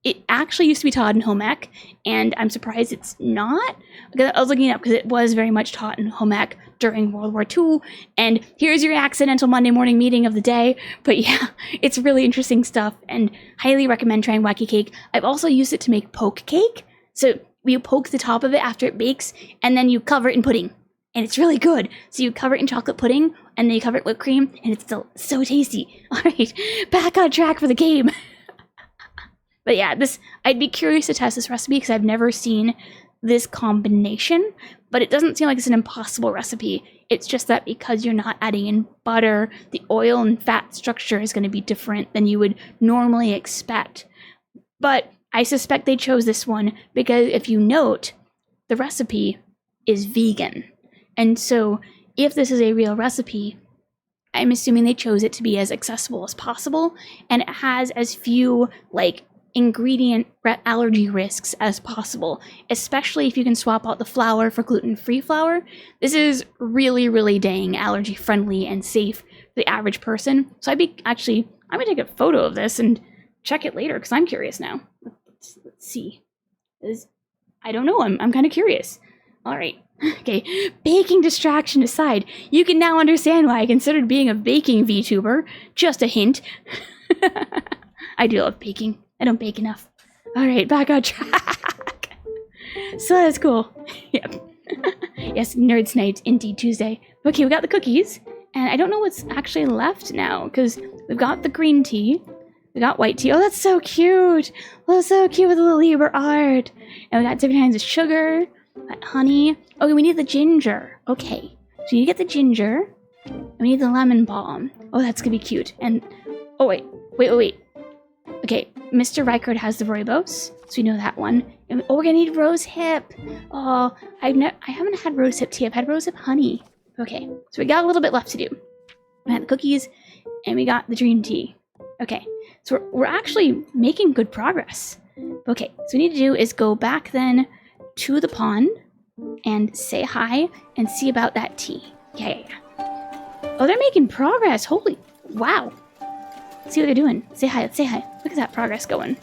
it actually used to be taught in home ec, and I'm surprised it's not. I was looking it up because it was very much taught in home ec during World War II, and here's your accidental Monday morning meeting of the day. But yeah, it's really interesting stuff, and highly recommend trying wacky cake. I've also used it to make poke cake. So you poke the top of it after it bakes, and then you cover it in pudding, and it's really good. So you cover it in chocolate pudding, and then you cover it with whipped cream, and it's still so tasty. All right, back on track for the game. But yeah, I'd be curious to test this recipe because I've never seen this combination, but it doesn't seem like it's an impossible recipe. It's just that because you're not adding in butter, the oil and fat structure is going to be different than you would normally expect. But I suspect they chose this one because if you note, the recipe is vegan. And so if this is a real recipe, I'm assuming they chose it to be as accessible as possible, and it has as few like ingredient allergy risks as possible, especially if you can swap out the flour for gluten-free flour. This is really, really dang allergy friendly and safe for the average person. So I'm gonna take a photo of this and check it later because I'm curious now. Let's see. I don't know, I'm kind of curious. All right. Okay, baking distraction aside, you can now understand why I considered being a baking VTuber. Just a hint. I do love baking. I don't bake enough. All right, back on track. So that's cool. Yep. Yes, Nerds Night, indeed Tuesday. Okay, we got the cookies, and I don't know what's actually left now, because we've got the green tea, we got white tea. Oh, that's so cute. Oh, that's so cute with the little Libra art. And we got different kinds of sugar, got honey. Okay, we need the ginger. Okay, so you need to get the ginger, and we need the lemon balm. Oh, that's gonna be cute. And, oh, wait. Okay, Mr. Reichard has the rooibos, so we know that one. And, oh, we're gonna need rose hip. Oh, I haven't had rose hip tea. I've had rose hip honey. Okay, so we got a little bit left to do. We had the cookies, and we got the dream tea. Okay, so we're actually making good progress. Okay, so what we need to do is go back then to the pond and say hi and see about that tea. Yeah. Oh, they're making progress. Holy, wow. See what they're doing. Say hi. Let's say hi. Look at that progress going.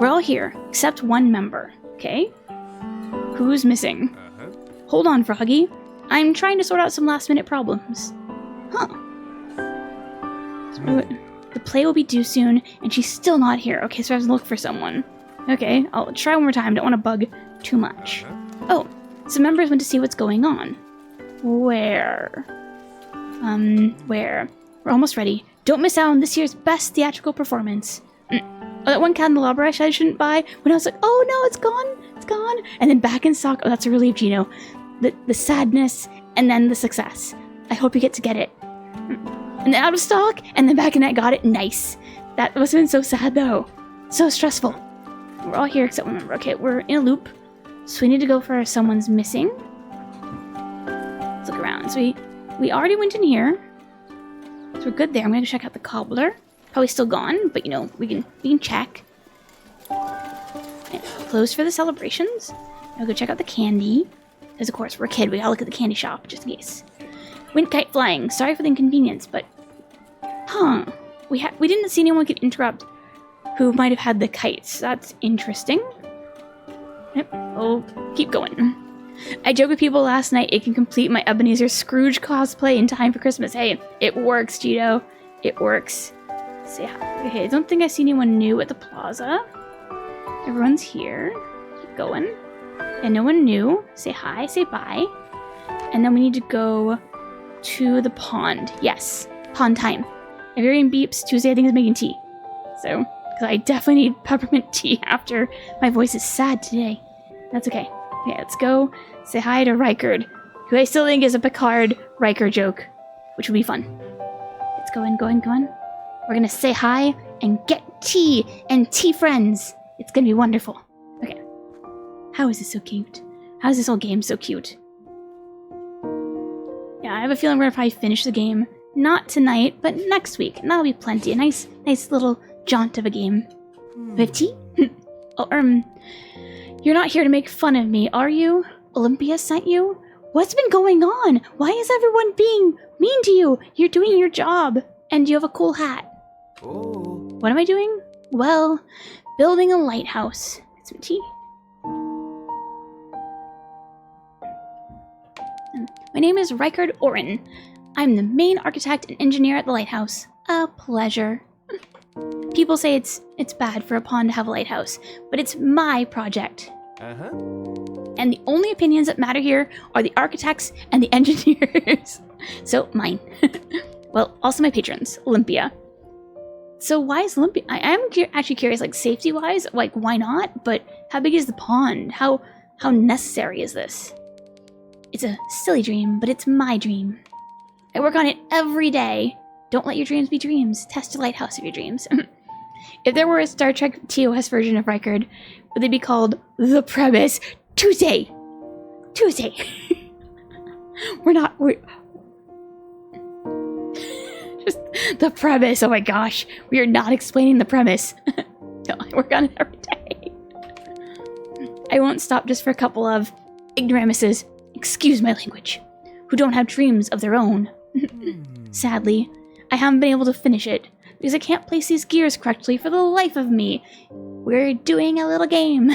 We're all here, except one member. Okay? Who's missing? Hold on, Froggy. I'm trying to sort out some last-minute problems. Huh. The play will be due soon, and she's still not here. Okay, so I have to look for someone. Okay, I'll try one more time. Don't want to bug too much. Oh, some members went to see what's going on. Where? Where? We're almost ready. Don't miss out on this year's best theatrical performance. Oh, that one candelabra I said I shouldn't buy when I was like, oh no, it's gone, it's gone. And then back in stock. Oh, that's a relief, Gino. The sadness and then the success. I hope you get to get it. And then out of stock and then back in I got it. Nice. That must have been so sad though. So stressful. We're all here except one member. Okay, we're in a loop. So we need to go for someone's missing. Let's look around. So we already went in here. So we're good there. I'm going to check out the cobbler. Probably still gone, but you know, we can check. And closed for the celebrations. I'll go check out the candy. Because of course, we're a kid. We gotta look at the candy shop, just in case. Wind kite flying. Sorry for the inconvenience, but... Huh. We didn't see anyone could interrupt who might have had the kites. That's interesting. Yep, we'll keep going. I joked with people last night it can complete my Ebenezer Scrooge cosplay in time for Christmas. Hey, it works, Gito. It works. Say hi. Okay, I don't think I see anyone new at the plaza. Everyone's here. Keep going. And no one new. Say hi, say bye. And then we need to go to the pond. Yes, pond time. If you're getting beeps, Tuesday I think is making tea. So, because I definitely need peppermint tea after my voice is sad today. That's okay. Okay, let's go say hi to Rykard, who I still think is a Picard Riker joke, which would be fun. Let's go in, go in, go in. We're gonna say hi and get tea and tea friends. It's gonna be wonderful. Okay. How is this so cute? How is this whole game so cute? Yeah, I have a feeling we're gonna probably finish the game. Not tonight, but next week. And that'll be plenty. A nice little jaunt of a game. We have tea? Oh, you're not here to make fun of me, are you? Olympia sent you? What's been going on? Why is everyone being mean to you? You're doing your job. And you have a cool hat. Oh. What am I doing? Well, building a lighthouse. Some tea. My name is Rykard Oren. I'm the main architect and engineer at the lighthouse. A pleasure. People say it's bad for a pond to have a lighthouse, but it's my project. Uh-huh. And the only opinions that matter here are the architects and the engineers. So, mine. Well, also my patrons, Olympia. So why is Olympia? I am actually curious, like safety-wise, like why not? But how big is the pond? How necessary is this? It's a silly dream, but it's my dream. I work on it every day. Don't let your dreams be dreams. Test a lighthouse of your dreams. If there were a Star Trek TOS version of Rykard, would they be called The Premise Tuesday? Tuesday. we're just the premise. Oh my gosh. We are not explaining the premise. No, I work on it every day. I won't stop just for a couple of ignoramuses, excuse my language, who don't have dreams of their own. Sadly, I haven't been able to finish it because I can't place these gears correctly for the life of me. We're doing a little game.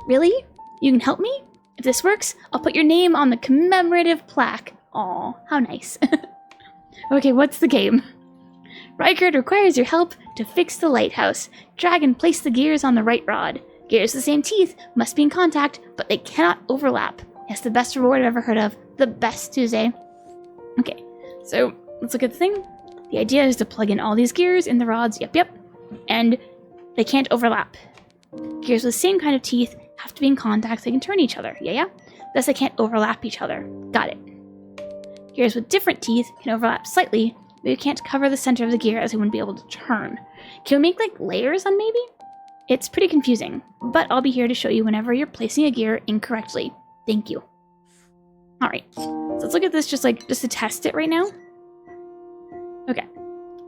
Really? You can help me? If this works, I'll put your name on the commemorative plaque. Aw, how nice. Okay, what's the game? Rykard requires your help to fix the lighthouse. Drag and place the gears on the right rod. Gears with the same teeth must be in contact, but they cannot overlap. Yes, the best reward I've ever heard of. The best Tuesday. Okay, so let's look at the thing. The idea is to plug in all these gears in the rods. Yep. And they can't overlap. Gears with the same kind of teeth have to be in contact so they can turn each other. Yeah. Thus they can't overlap each other. Got it. Gears with different teeth can overlap slightly, but you can't cover the center of the gear as they wouldn't be able to turn. Can we make like layers on maybe? It's pretty confusing, but I'll be here to show you whenever you're placing a gear incorrectly. Thank you. Alright, so let's look at this just to test it right now. Okay,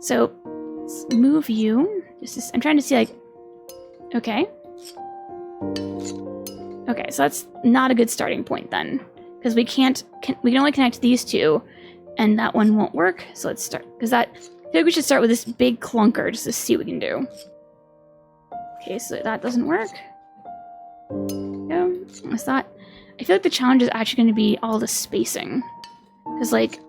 so let's move you. I'm trying to see like, okay. Okay, so that's not a good starting point then. Because we can only connect these two, and that one won't work. So let's start, because I think we should start with this big clunker just to see what we can do. Okay, so that doesn't work. Yeah, I feel like the challenge is actually going to be all the spacing. Because, like,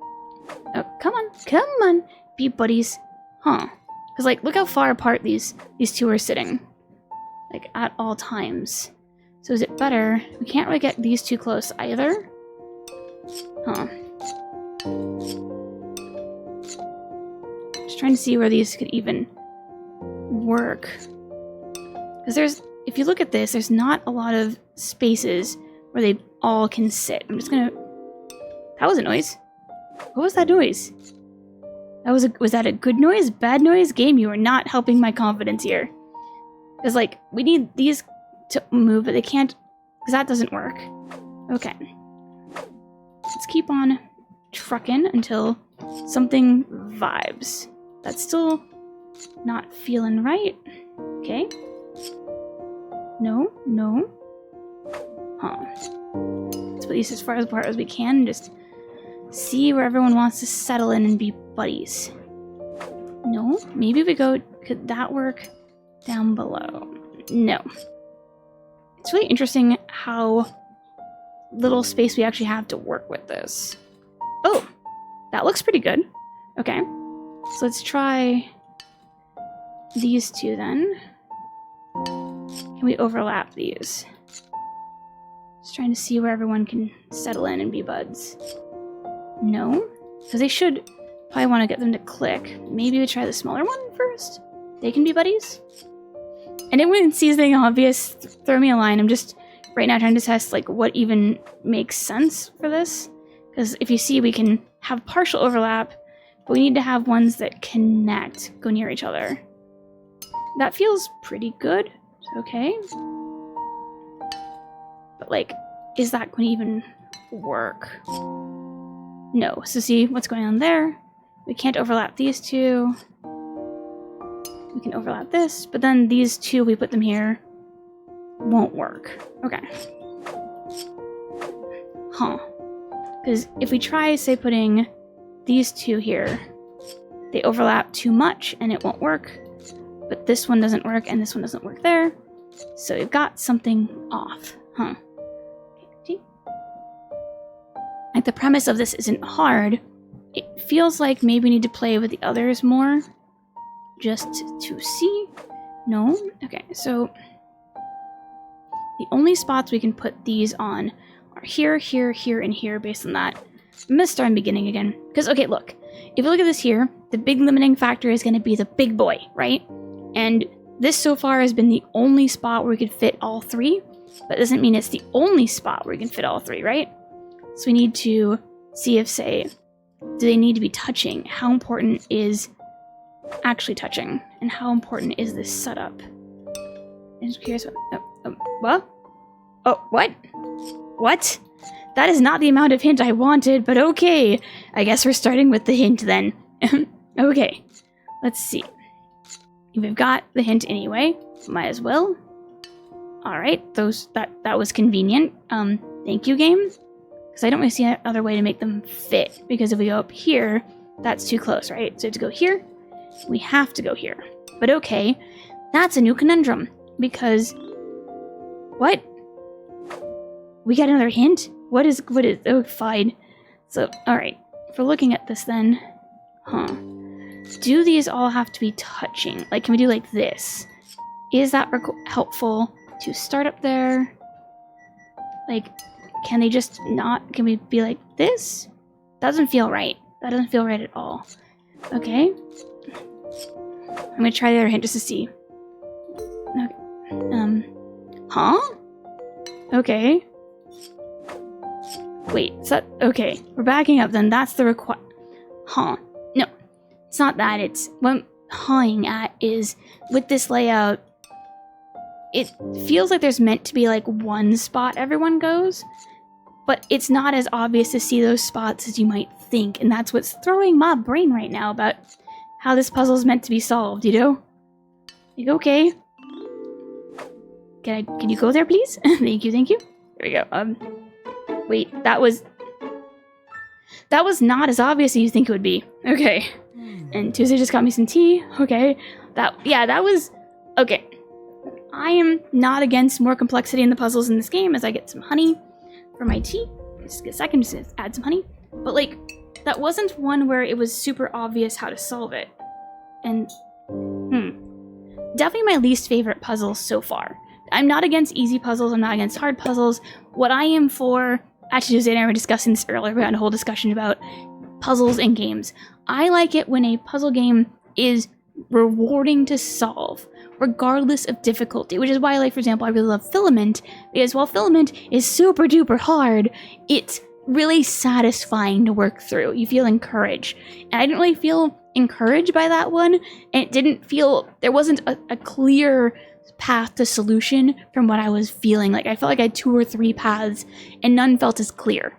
oh, come on, be buddies. Huh. Because, like, look how far apart these two are sitting. Like, at all times. So is it better? We can't really get these too close either. Huh. Just trying to see where these could even work. Because if you look at this, there's not a lot of spaces where they all can sit. I'm just gonna... That was a noise. What was that noise? Was that a good noise? Bad noise? Game, you are not helping my confidence here. Because, like, we need these to move, but they can't... Because that doesn't work. Okay. Let's keep on trucking until something vibes. That's still not feeling right. Okay. No. Huh. Let's put these as far apart as we can and just see where everyone wants to settle in and be buddies. No? Maybe we go... Could that work down below? No. It's really interesting how little space we actually have to work with this. Oh! That looks pretty good. Okay. So let's try these two then. Can we overlap these? Just trying to see where everyone can settle in and be buds. No? Because they should probably want to get them to click. Maybe we try the smaller one first? They can be buddies? And it wouldn't see anything obvious. Throw me a line. I'm just right now trying to test like what even makes sense for this. Because if you see, we can have partial overlap, but we need to have ones that connect, go near each other. That feels pretty good. Okay. But like, is that going to even work? No. So see what's going on there? We can't overlap these two. We can overlap this, but then these two, we put them here, won't work. Okay. Huh. Because if we try, say, putting these two here, they overlap too much and it won't work. But this one doesn't work and this one doesn't work there. So we've got something off. Huh. Okay. Like the premise of this isn't hard. It feels like maybe we need to play with the others more. Just to see? No? Okay, so the only spots we can put these on are here, here, here, and here based on that. I'm gonna start in the beginning again. Because, okay, look. If you look at this here, the big limiting factor is going to be the big boy, right? And this so far has been the only spot where we could fit all three. But it doesn't mean it's the only spot where we can fit all three, right? So we need to see if, say, do they need to be touching? How important is actually touching, and how important is this setup? I'm just curious. What? Oh, what? What? That is not the amount of hint I wanted, but okay. I guess we're starting with the hint then. Okay, let's see. We've got the hint anyway. Might as well. All right, that was convenient. Thank you, game. Because I don't really see another way to make them fit. Because if we go up here, that's too close, right? So we have to go here. We have to go here. But okay, that's a new conundrum. Because... What? We got another hint? What is... Oh, fine. So, alright. If we're looking at this then... Huh. Do these all have to be touching? Like, can we do like this? Is that helpful to start up there? Like, can they just not... Can we be like this? Doesn't feel right. That doesn't feel right at all. Okay. I'm gonna try the other hint just to see. Okay. Huh? Okay. Wait, is that... Okay, we're backing up then. That's the Huh. No, it's not that. It's... What I'm hawing at is, with this layout, it feels like there's meant to be, like, one spot everyone goes, but it's not as obvious to see those spots as you might think, and that's what's throwing my brain right now about how this puzzle is meant to be solved, you know? Like, okay. Can you go there, please? Thank you. There we go. Wait, that was not as obvious as you think it would be. Okay. And Tuesday just got me some tea. Okay. That was... Okay. I am not against more complexity in the puzzles in this game as I get some honey for my tea. Just get a second to add some honey. But like, that wasn't one where it was super obvious how to solve it. And, definitely my least favorite puzzle so far. I'm not against easy puzzles, I'm not against hard puzzles. What I am for, actually Jose and I were discussing this earlier, we had a whole discussion about puzzles in games. I like it when a puzzle game is rewarding to solve, regardless of difficulty, which is why, like, for example, I really love Filament, because while Filament is super duper hard, it's really satisfying to work through. You feel encouraged. And I didn't really feel encouraged by that one, and it didn't feel, there wasn't a clear path to solution from what I was feeling. Like, I felt like I had 2 or 3 paths, and none felt as clear.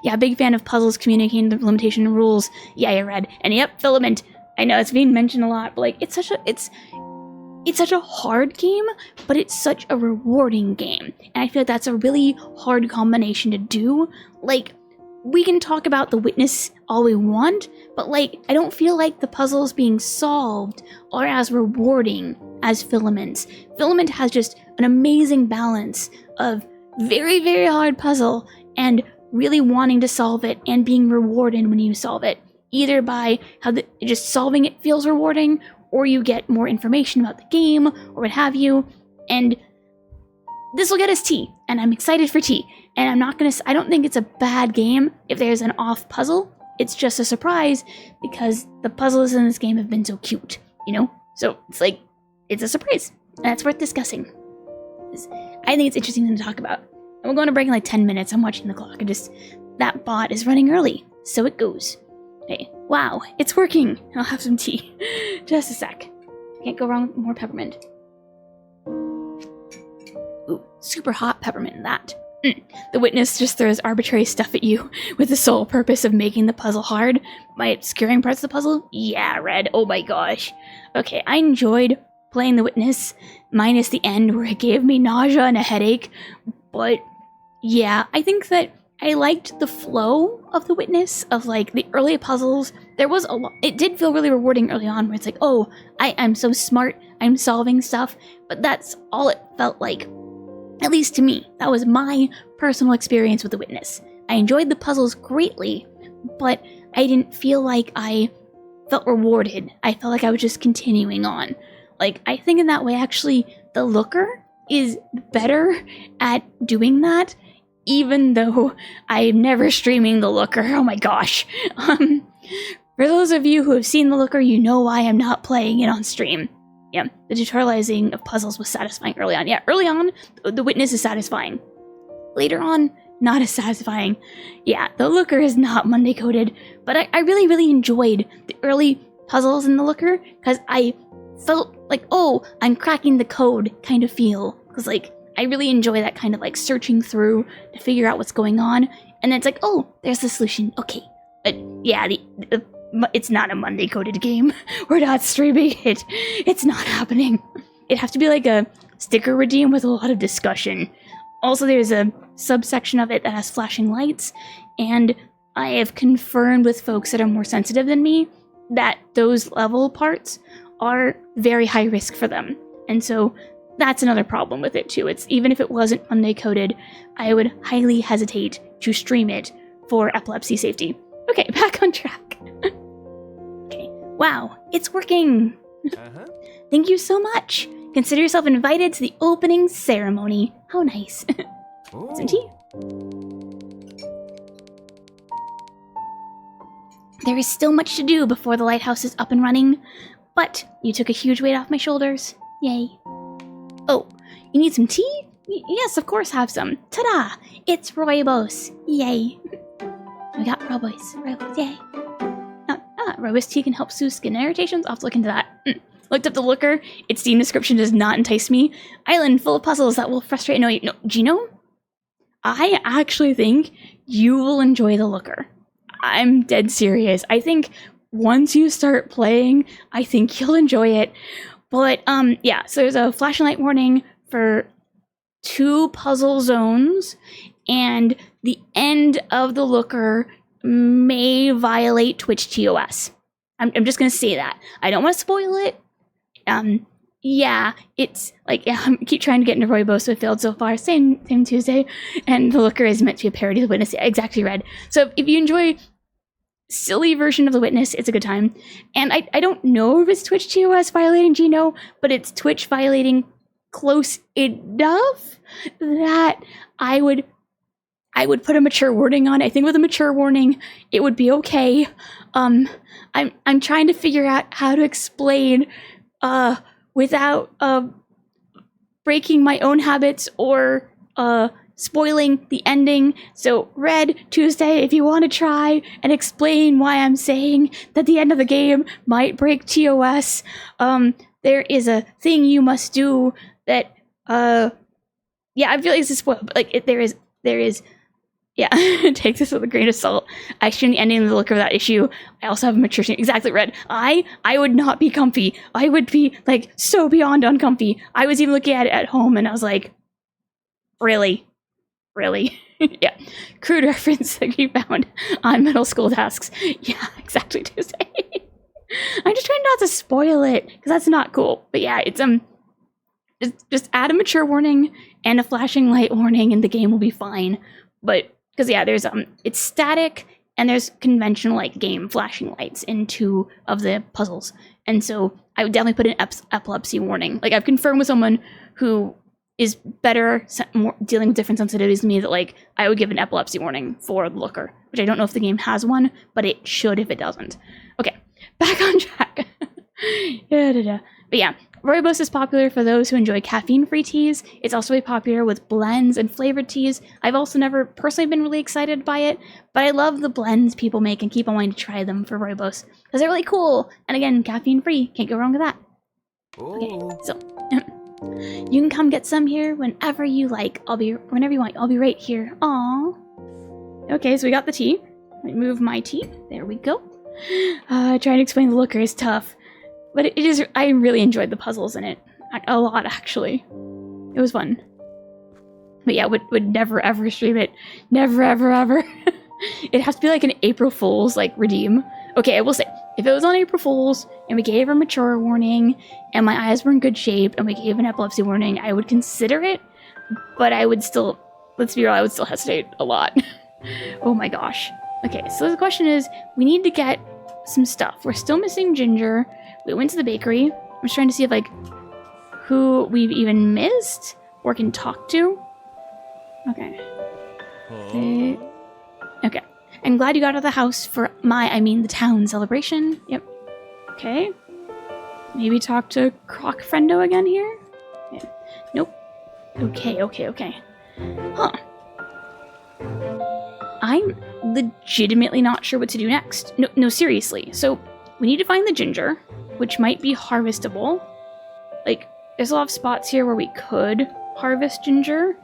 Yeah, big fan of puzzles communicating the limitation rules. Yeah, I read. And yep, Filament. I know it's being mentioned a lot, but like, it's such a hard game, but it's such a rewarding game. And I feel like that's a really hard combination to do. Like, we can talk about The Witness all we want, but like, I don't feel like the puzzles being solved are as rewarding as Filament's. Filament has just an amazing balance of very, very hard puzzle and really wanting to solve it and being rewarded when you solve it. Either by how just solving it feels rewarding, or you get more information about the game, or what have you. And this will get us tea, and I'm excited for tea. And I don't think it's a bad game if there's an off puzzle. It's just a surprise because the puzzles in this game have been so cute, you know? So it's like, it's a surprise, and that's worth discussing. I think it's interesting to talk about. And we're going to break in like 10 minutes. I'm watching the clock, and that bot is running early, so it goes. Okay, wow, it's working. I'll have some tea. Just a sec. Can't go wrong with more peppermint. Ooh, super hot peppermint, that. The Witness just throws arbitrary stuff at you with the sole purpose of making the puzzle hard by obscuring parts of the puzzle? Yeah, Red, oh my gosh. Okay, I enjoyed playing The Witness, minus the end where it gave me nausea and a headache, but yeah, I think that I liked the flow of The Witness, of like the early puzzles. There was a lot, it did feel really rewarding early on where it's like, oh, I'm so smart, I'm solving stuff, but that's all it felt like. At least to me, that was my personal experience with The Witness. I enjoyed the puzzles greatly, but I didn't feel like I felt rewarded. I felt like I was just continuing on. Like, I think in that way, actually, the Looker is better at doing that, even though I'm never streaming the Looker. Oh my gosh. For those of you who have seen the Looker, you know why I'm not playing it on stream. Yeah, the tutorializing of puzzles was satisfying early on. Yeah, early on, the Witness is satisfying. Later on, not as satisfying. Yeah, the Looker is not Monday coded, but I really, really enjoyed the early puzzles in the Looker, because I felt like, oh, I'm cracking the code kind of feel. Because like, I really enjoy that kind of like searching through to figure out what's going on. And then it's like, oh, there's the solution. Okay. But yeah, it's not a Monday coded game. We're not streaming it. It's not happening. It'd have to be like a sticker redeem with a lot of discussion. Also, there's a subsection of it that has flashing lights, and I have confirmed with folks that are more sensitive than me that those level parts are very high risk for them. And so that's another problem with it too. It's even if it wasn't Monday coded, I would highly hesitate to stream it for epilepsy safety. Okay, back on track. Okay, wow, it's working. Thank you so much. Consider yourself invited to the opening ceremony. How nice. Some tea. There is still much to do before the lighthouse is up and running, but you took a huge weight off my shoulders. Yay. Oh, you need some tea? Yes, of course, have some. Ta-da! It's rooibos. Yay. We got rooibos, yay. Rooibos tea can help soothe skin irritations. I'll have to look into that. Looked up the Looker. Its Steam description does not entice me. Island full of puzzles that will frustrate and annoy you. No, Gino? I actually think you will enjoy the Looker. I'm dead serious. I think once you start playing, I think you'll enjoy it. But, yeah, so there's a flashing light warning for 2 puzzle zones, and the end of the Looker may violate Twitch TOS. I'm just gonna say that. I don't want to spoil it. yeah, it's like, yeah, I keep trying to get into Rooibos, so it failed so far. Same Tuesday. And The Looker is meant to be a parody of The Witness. Yeah, exactly, Red. So if you enjoy silly version of The Witness, it's a good time. And I don't know if it's Twitch TOS violating Gino, but it's Twitch violating close enough that I would put a mature warning on it. I think with a mature warning, it would be okay. I'm trying to figure out how to explain without breaking my own habits or spoiling the ending. So Red, Tuesday, if you want to try and explain why I'm saying that the end of the game might break TOS, there is a thing you must do that yeah, I feel like it's a spoil, but like there is yeah, take this with a grain of salt. I shouldn't end in The Looker of that issue. I also have a mature thing. Exactly, Red. I would not be comfy. I would be, like, so beyond uncomfy. I was even looking at it at home, and I was like, really? Really? Yeah. Crude reference that we found on middle school tasks. Yeah, exactly, Tuesday. I'm just trying not to spoil it, because that's not cool. But yeah, it's, just add a mature warning and a flashing light warning, and the game will be fine. But because yeah, there's it's static and there's conventional like game flashing lights in 2 of the puzzles, and so I would definitely put an epilepsy warning. Like I've confirmed with someone who is better more dealing with different sensitivities than me that like I would give an epilepsy warning for The Looker, which I don't know if the game has one, but it should if it doesn't. Okay, back on track. But yeah. Rooibos is popular for those who enjoy caffeine-free teas. It's also very popular with blends and flavored teas. I've also never personally been really excited by it, but I love the blends people make and keep on wanting to try them for Rooibos because they're really cool. And again, caffeine-free. Can't go wrong with that. Okay, so you can come get some here whenever you like. Whenever you want. I'll be right here. Aww. Okay, so we got the tea. Let me move my tea. There we go. Trying to explain The Looker is tough. But it is, I really enjoyed the puzzles in it. A lot, actually. It was fun. But yeah, would never ever stream it. Never ever ever. It has to be like an April Fool's, like, redeem. Okay, I will say, if it was on April Fool's, and we gave a mature warning, and my eyes were in good shape, and we gave an epilepsy warning, I would consider it, but I would still, let's be real, I would still hesitate a lot. Oh my gosh. Okay, so the question is, we need to get some stuff. We're still missing Ginger. We went to the bakery. I'm just trying to see if, like, who we've even missed or can talk to. Okay. Okay. I'm glad you got out of the house for the town celebration. Yep. Okay. Maybe talk to Croc Friendo again here? Yeah. Nope. Okay. Huh. I'm legitimately not sure what to do next. No, seriously. So, we need to find the ginger, which might be harvestable. Like, there's a lot of spots here where we could harvest ginger.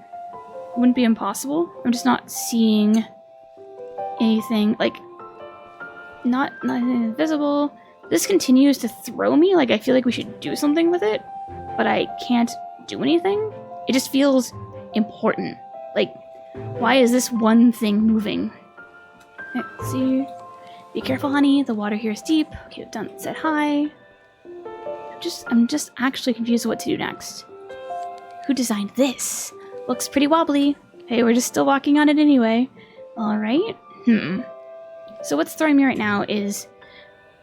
Wouldn't be impossible. I'm just not seeing anything, like, not anything visible. This continues to throw me, like I feel like we should do something with it, but I can't do anything. It just feels important. Like, why is this one thing moving? Let's see. Be careful, honey. The water here is deep. Okay, we've said hi. I'm just actually confused what to do next. Who designed this? Looks pretty wobbly. Hey, we're just still walking on it anyway. Alright. So what's throwing me right now is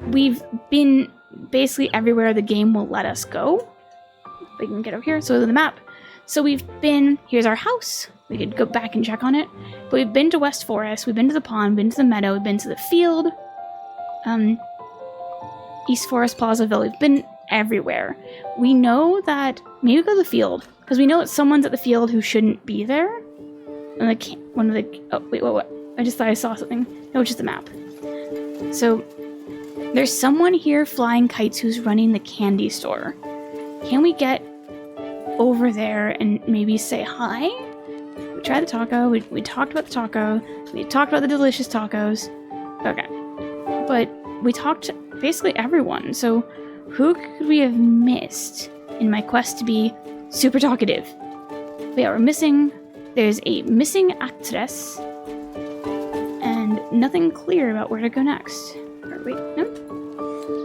we've been basically everywhere the game will let us go. If we can get over here. So the map. So we've been, here's our house. We could go back and check on it. But we've been to West Forest, we've been to the pond, we've been to the meadow, we've been to the field. East Forest, Plauzaville, we've been everywhere. We know that, maybe go to the field, because we know that someone's at the field who shouldn't be there. And oh, wait, what? I just thought I saw something. No, it's just the map. So, there's someone here flying kites who's running the candy store. Can we get over there and maybe say hi? We tried the taco, we talked about the taco, we talked about the delicious tacos. Okay. But we talked to basically everyone, so who could we have missed in my quest to be super talkative? But yeah, there's a missing actress, and nothing clear about where to go next. Or wait, no?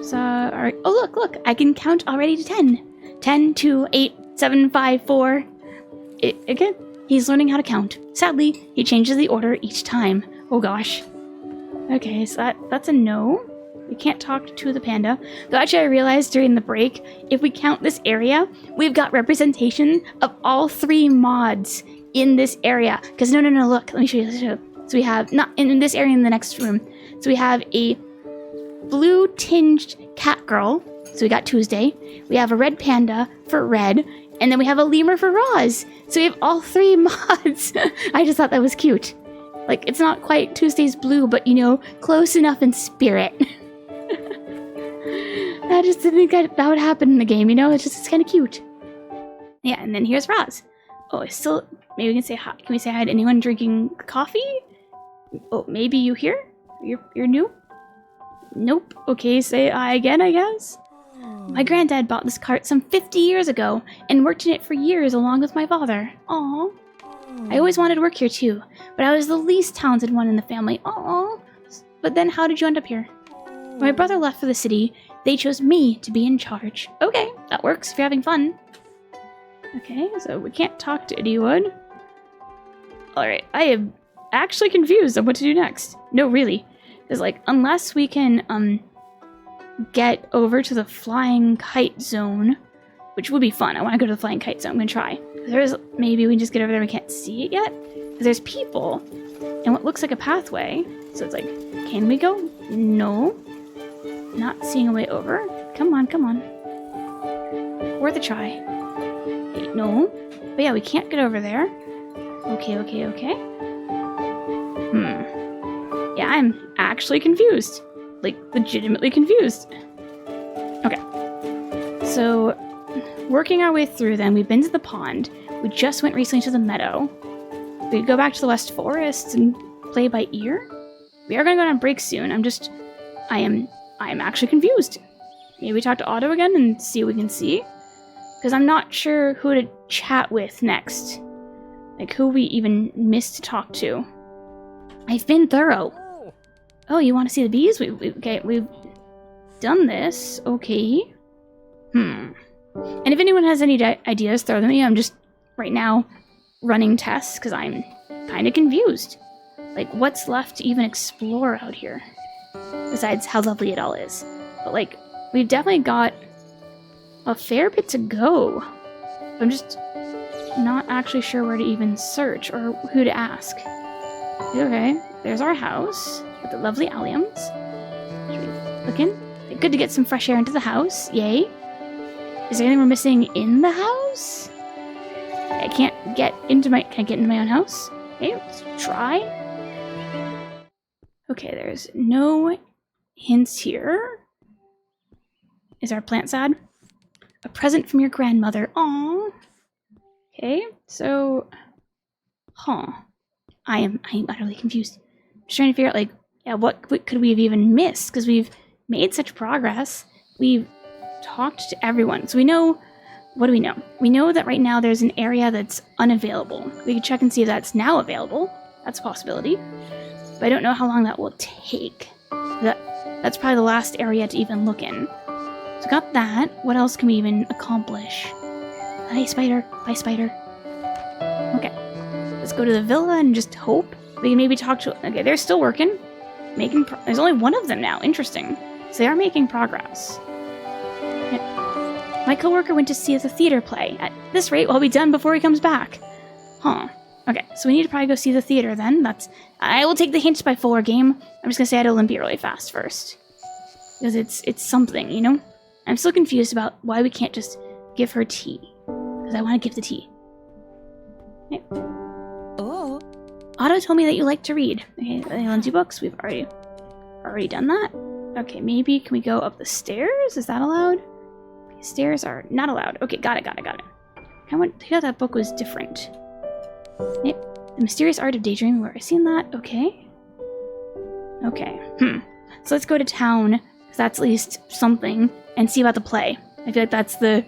So, alright. Oh, look, I can count already to 10. 10, 2, 8, 7, 5, 4. Again, he's learning how to count. Sadly, he changes the order each time. Oh gosh. Okay, so that's a no. We can't talk to the panda. Though actually I realized during the break, if we count this area, we've got representation of all 3 mods in this area. Because no, look, let me show you. So we have, not in this area, in the next room. So we have a blue tinged cat girl. So we got Tuesday. We have a red panda for red. And then we have a lemur for Roz. So we have all 3 mods. I just thought that was cute. Like, it's not quite Tuesday's blue, but you know, close enough in spirit. I just didn't think that would happen in the game, you know? It's kind of cute. Yeah, and then here's Roz. Oh, maybe we can say hi. Can we say hi to anyone drinking coffee? Oh, maybe you here? You're new? Nope. Okay, say hi again, I guess. My granddad bought this cart some 50 years ago and worked in it for years along with my father. Aww. I always wanted to work here too, but I was the least talented one in the family. Aww. But then how did you end up here? When my brother left for the city, they chose me to be in charge. Okay, that works if you're having fun. Okay, so we can't talk to Idiowood. Alright, I am actually confused on what to do next. No, really. Because, like, unless we can, get over to the flying kite zone, which would be fun. I want to go to the flying kite zone. I'm going to try. Maybe we can just get over there and we can't see it yet. Because there's people and what looks like a pathway. So it's like, can we go? No. Not seeing a way over. Come on, come on. Worth a try. Okay, no. But yeah, we can't get over there. Okay. Yeah, I'm actually confused. Like, legitimately confused. Okay. So, working our way through then, we've been to the pond. We just went recently to the meadow. We could go back to the West Forest and play by ear. We are going to go on break soon. I am actually confused. Maybe we talk to Otto again and see what we can see. Because I'm not sure who to chat with next. Like, who we even missed to talk to. I've been thorough. Oh, you want to see the bees? We've done this. Okay. And if anyone has any ideas, throw them at me. I'm just, right now, running tests because I'm kind of confused. Like, what's left to even explore out here? Besides how lovely it all is. But, like, we've definitely got a fair bit to go. I'm just not actually sure where to even search or who to ask. Okay, there's our house with the lovely alliums. Should we look in? Good to get some fresh air into the house. Yay. Is there anything we're missing in the house? I can't get into my... Can I get into my own house? Okay, let's try. Okay, there's no hints here. Is our plant sad? A present from your grandmother. Aww. Okay, so... Huh. I am utterly confused. I'm just trying to figure out, like, yeah, what could we have even missed? Because we've made such progress. We've talked to everyone. So we know... What do we know? We know that right now there's an area that's unavailable. We can check and see if that's now available. That's a possibility. But I don't know how long that will take. That's probably the last area to even look in. So got that. What else can we even accomplish? Hi, spider. Bye, spider. Okay. Let's go to the villa and just hope. We can maybe talk to... Okay, they're still working. There's only one of them now. Interesting. So they are making progress. My coworker went to see the theater play. At this rate, we'll be done before he comes back. Huh. Okay, so we need to probably go see the theater then. I will take the hint by 4 game. I'm just gonna say at Olympia really fast first. Because it's something, you know? I'm still confused about why we can't just give her tea. Because I want to give the tea. Okay. Oh. Otto told me that you like to read. Okay, they lend you books. We've already done that. Okay, maybe can we go up the stairs? Is that allowed? Stairs are not allowed. Okay, got it. I thought that book was different. Yep. The Mysterious Art of Daydreaming, where I've seen that. Okay. So let's go to town, because that's at least something, and see about the play. I feel like that's the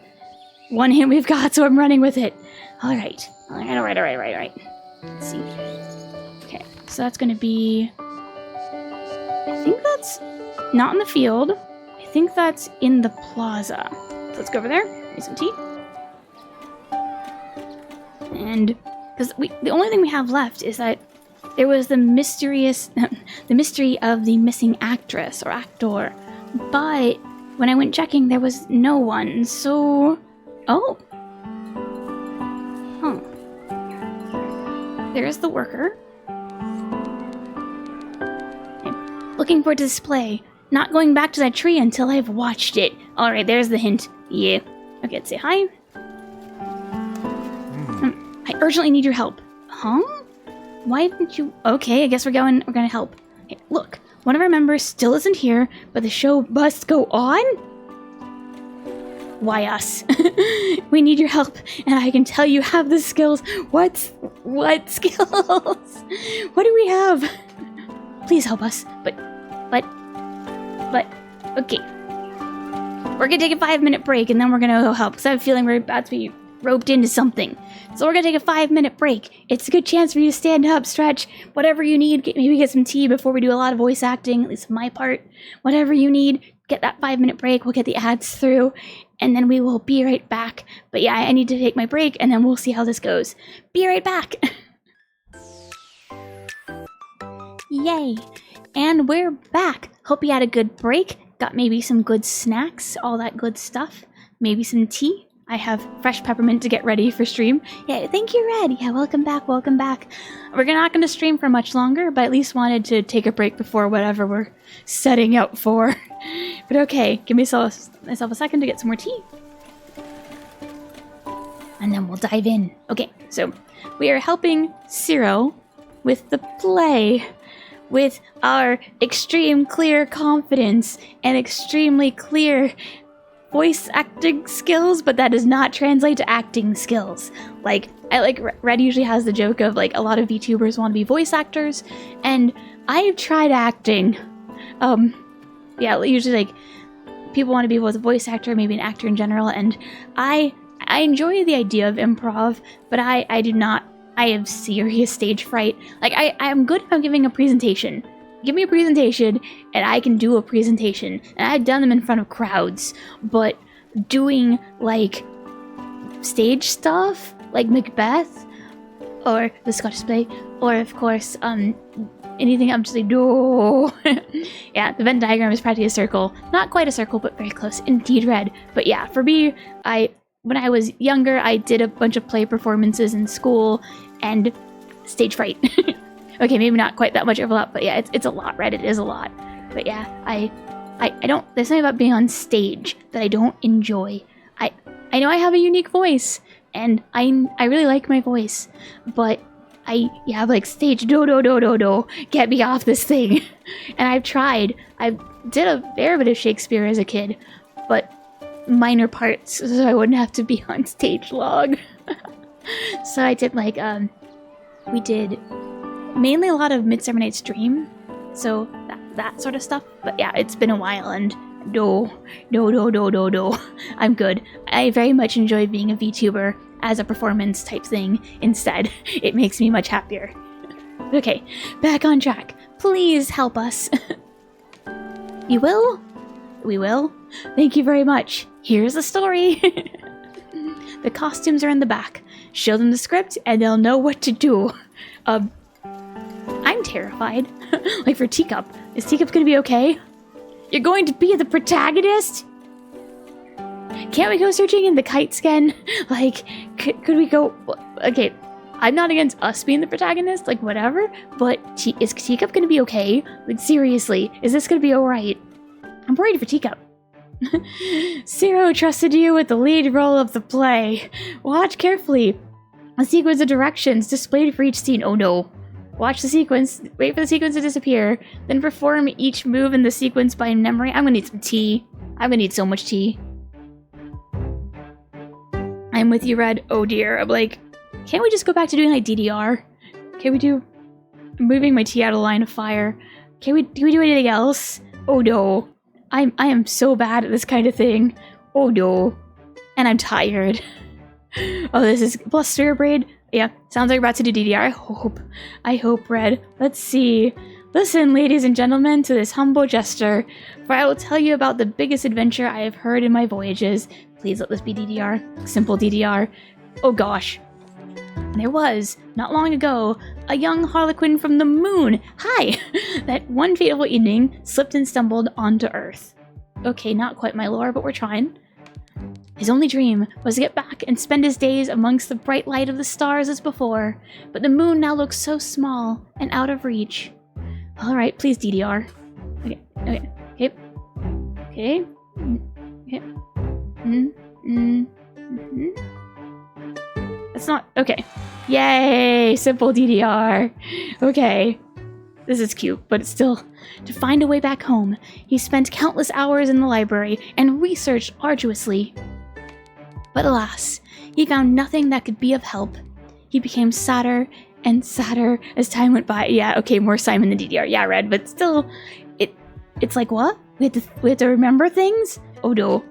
one hint we've got, so I'm running with it. Alright. Let's see. Okay, so that's gonna be... I think that's not in the field. I think that's in the plaza. So let's go over there, make some tea. And because the only thing we have left is that there was the mystery of the missing actress or actor. But when I went checking, there was no one. So, oh, huh. There's the worker. I'm looking for a display. Not going back to that tree until I've watched it. All right, there's the hint. Yeah. Okay, let's say hi. I urgently need your help. Huh? Why didn't you? Okay, I guess we're gonna help. Hey, look, one of our members still isn't here, but the show must go on? Why us? We need your help, and I can tell you have the skills. What skills? What do we have? Please help us. But, okay. We're gonna take a 5-minute break, and then we're gonna go help, because I have a feeling we're about to be roped into something. So we're gonna take a 5-minute break. It's a good chance for you to stand up, stretch, whatever you need. Maybe get some tea before we do a lot of voice acting, at least my part. Whatever you need, get that 5-minute break. We'll get the ads through, and then we will be right back. But yeah, I need to take my break, and then we'll see how this goes. Be right back. Yay. And we're back. Hope you had a good break. Got maybe some good snacks, all that good stuff. Maybe some tea. I have fresh peppermint to get ready for stream. Yeah, thank you, Red. Yeah, welcome back, welcome back. We're not going to stream for much longer, but at least wanted to take a break before whatever we're setting out for. But okay, give myself a second to get some more tea. And then we'll dive in. Okay, so we are helping Zero with the play. With our extreme clear confidence and extremely clear voice acting skills, but that does not translate to acting skills. Like, Red usually has the joke of, like, a lot of VTubers want to be voice actors, and I've tried acting. Yeah, usually, like, people want to be both a voice actor, maybe an actor in general, and I enjoy the idea of improv, but I do not. I have serious stage fright. Like, I am good if I'm giving a presentation. Give me a presentation, and I can do a presentation. And I've done them in front of crowds. But doing, like, stage stuff, like Macbeth, or the Scottish play, or, of course, anything I'm just like, no. Yeah, the Venn diagram is practically a circle. Not quite a circle, but very close. Indeed, Red. But yeah, for me, when I was younger, I did a bunch of play performances in school, and stage fright. Okay, maybe not quite that much overlap, but yeah, it's a lot, right? It is a lot. But yeah, I don't, there's something about being on stage that I don't enjoy. I know I have a unique voice, and I really like my voice, but I have like stage, do, get me off this thing. And I've tried. I did a fair bit of Shakespeare as a kid, but minor parts, so I wouldn't have to be on stage long. So I did like, we did mainly a lot of Midsummer Night's Dream, so that sort of stuff. But yeah, it's been a while, and no, I'm good. I very much enjoy being a VTuber as a performance type thing instead. It makes me much happier. Okay, back on track. Please help us. You will? We will. Thank you very much. Here's the story. The costumes are in the back. Show them the script and they'll know what to do. I'm terrified. Like for Teacup. Is Teacup gonna be okay? You're going to be the protagonist? Can't we go searching in the kite scan? Like, could we go... Okay, I'm not against us being the protagonist, like whatever, but is Teacup gonna be okay? Like seriously, is this gonna be alright? I'm worried for Teacup. Zero trusted you with the lead role of the play. Watch carefully. A sequence of directions displayed for each scene. Oh no. Watch the sequence, wait for the sequence to disappear, then perform each move in the sequence by memory. I'm gonna need some tea. I'm gonna need so much tea. I'm with you, Red. Oh dear. I'm like, can't we just go back to doing like DDR? Can we do... I'm moving my tea out of the line of fire. Can we do anything else? Oh no. I am so bad at this kind of thing. Oh no. And I'm tired. Oh, this is... Plus Spirit Braid. Yeah, sounds like we're about to do DDR. I hope, Red. Let's see. Listen, ladies and gentlemen, to this humble gesture, for I will tell you about the biggest adventure I have heard in my voyages. Please let this be DDR. Simple DDR. Oh gosh. And there was, not long ago, a young harlequin from the moon. Hi! That one fateful evening slipped and stumbled onto Earth. Okay, not quite my lore, but we're trying. His only dream was to get back and spend his days amongst the bright light of the stars as before, but the moon now looks so small and out of reach. Alright, please DDR. Okay. That's not... Okay. Yay! Simple DDR. Okay. This is cute, but it's still... To find a way back home, he spent countless hours in the library and researched arduously. But alas, he found nothing that could be of help. He became sadder and sadder as time went by. Yeah, okay, more Simon than DDR. Yeah, Red, but still... It's like, what? We have to remember things? Oh no.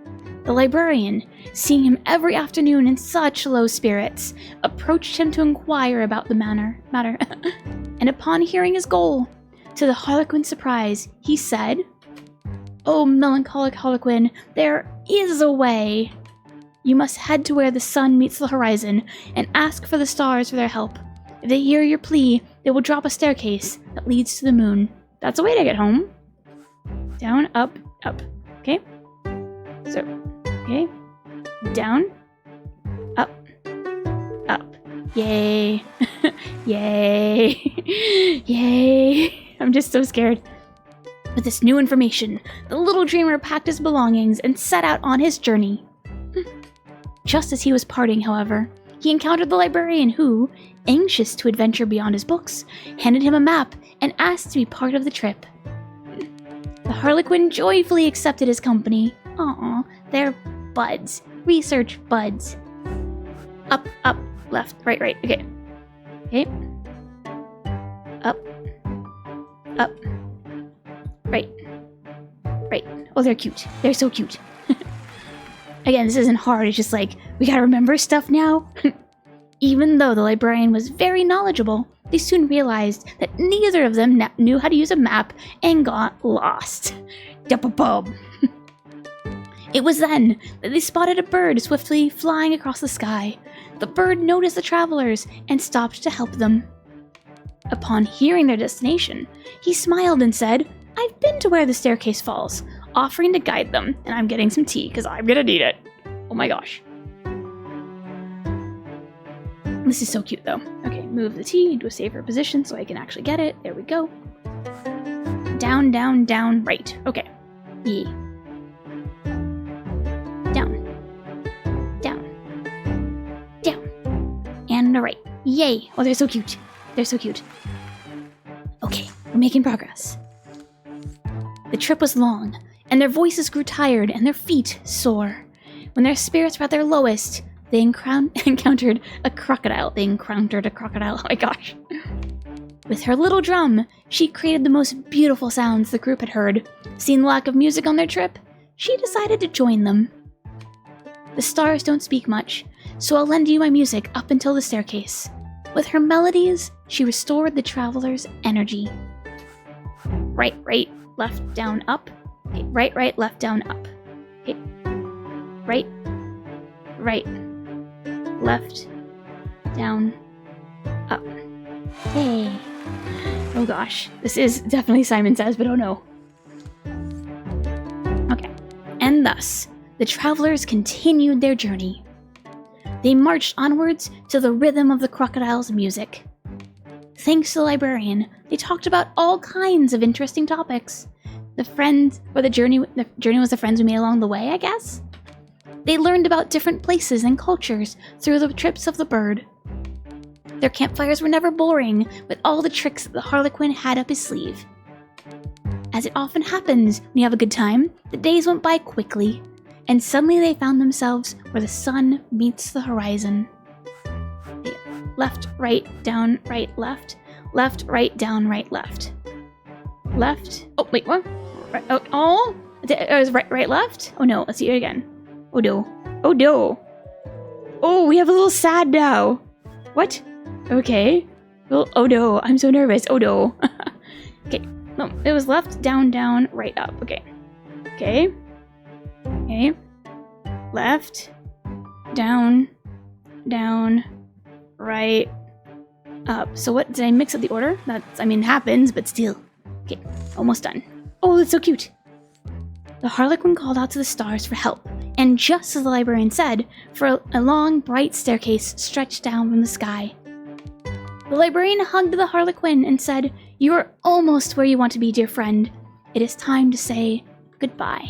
The librarian, seeing him every afternoon in such low spirits, approached him to inquire about the matter. And upon hearing his goal, to the harlequin's surprise, he said, "Oh, melancholic harlequin, there is a way. You must head to where the sun meets the horizon and ask for the stars for their help. If they hear your plea, they will drop a staircase that leads to the moon. That's a way to get home. Down, up, up. Okay? So, okay. Down, up, up. Yay. Yay. Yay. I'm just so scared. With this new information, the little dreamer packed his belongings and set out on his journey. Just as he was parting, however, he encountered the librarian who, anxious to adventure beyond his books, handed him a map and asked to be part of the trip. The harlequin joyfully accepted his company. Aw, they're buds. Research buds. Up, up, left, right, right. Okay. Okay. Up. Up. Right. Right. Oh, they're cute. They're so cute. Again, this isn't hard. It's just like, we gotta remember stuff now. Even though the librarian was very knowledgeable, they soon realized that neither of them knew how to use a map and got lost. Yup-a-bub. It was then that they spotted a bird swiftly flying across the sky. The bird noticed the travelers and stopped to help them. Upon hearing their destination, he smiled and said, "I've been to where the staircase falls," offering to guide them, and I'm getting some tea because I'm gonna need it. Oh my gosh. This is so cute though. Okay, move the tea into a safer position so I can actually get it. There we go. Down, down, down, right. Okay. Yeah. Down. Down. Down. And right. Yay. Oh, they're so cute. They're so cute. Okay, we're making progress. The trip was long, and their voices grew tired and their feet sore. When their spirits were at their lowest, they encountered a crocodile. Oh my gosh. With her little drum, she created the most beautiful sounds the group had heard. Seeing the lack of music on their trip, she decided to join them. The stars don't speak much, so I'll lend you my music up until the staircase. With her melodies, she restored the travelers' energy. Right, right, left, down, up. Okay, right, right, left, down, up. Okay. Right, right, left, down, up. Hey. Oh gosh, this is definitely Simon Says, but oh no. Okay, and thus, the travelers continued their journey. They marched onwards to the rhythm of the crocodile's music. Thanks to the librarian, they talked about all kinds of interesting topics. The journey was the friends we made along the way, I guess? They learned about different places and cultures through the trips of the bird. Their campfires were never boring, with all the tricks that the harlequin had up his sleeve. As it often happens when you have a good time, the days went by quickly, and suddenly they found themselves where the sun meets the horizon. Left, right, down, right, left. Left, right, down, right, left. Left. Oh, wait, what? Right, oh, it was right, right, left? Oh no, let's see it again. Oh no. Oh no. Oh, we have a little sad now. What? Okay. Well, oh no, I'm so nervous. Oh no. Okay. No, it was left, down, down, right, up. Okay. Okay. Okay. Left, down, down, right up. So what, did I mix up the order? That's, I mean, happens, but still. Okay, almost done. Oh, that's so cute. The Harlequin called out to the stars for help, and just as the librarian said, for a long, bright staircase stretched down from the sky. The librarian hugged the Harlequin and said, "You are almost where you want to be, dear friend. It is time to say goodbye."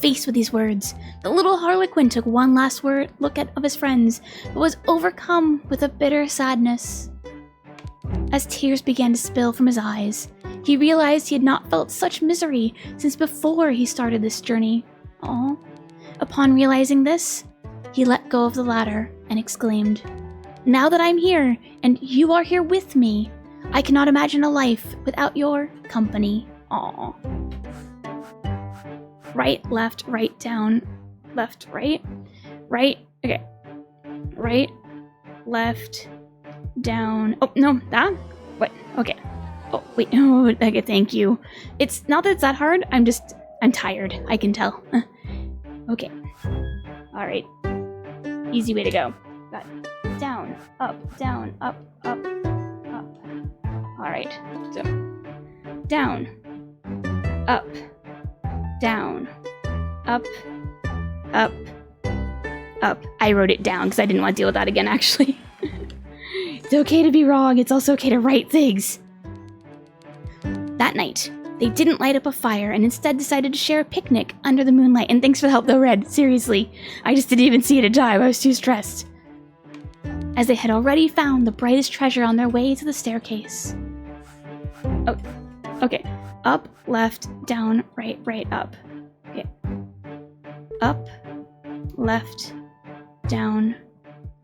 Faced with these words, the little Harlequin took one last look of his friends, but was overcome with a bitter sadness. As tears began to spill from his eyes, he realized he had not felt such misery since before he started this journey. Aww. Upon realizing this, he let go of the ladder and exclaimed, "Now that I'm here, and you are here with me, I cannot imagine a life without your company." Aww. Right, left, right, down, left, right, right, okay. Right, left, down. Oh, no, that? What? Okay. Oh, wait, oh, okay, thank you. It's not that it's that hard, I'm tired, I can tell. Okay. Alright. Easy way to go. Got down, up, up, up. Alright, so down, up, down, up, up, up. I wrote it down because I didn't want to deal with that again, actually. It's okay to be wrong, it's also okay to write things. That night, they didn't light up a fire and instead decided to share a picnic under the moonlight. And thanks for the help though, Red, seriously. I just didn't even see it at time, I was too stressed. As they had already found the brightest treasure on their way to the staircase. Oh, okay. Up, left, down, right, right, up. Okay. Up, left, down,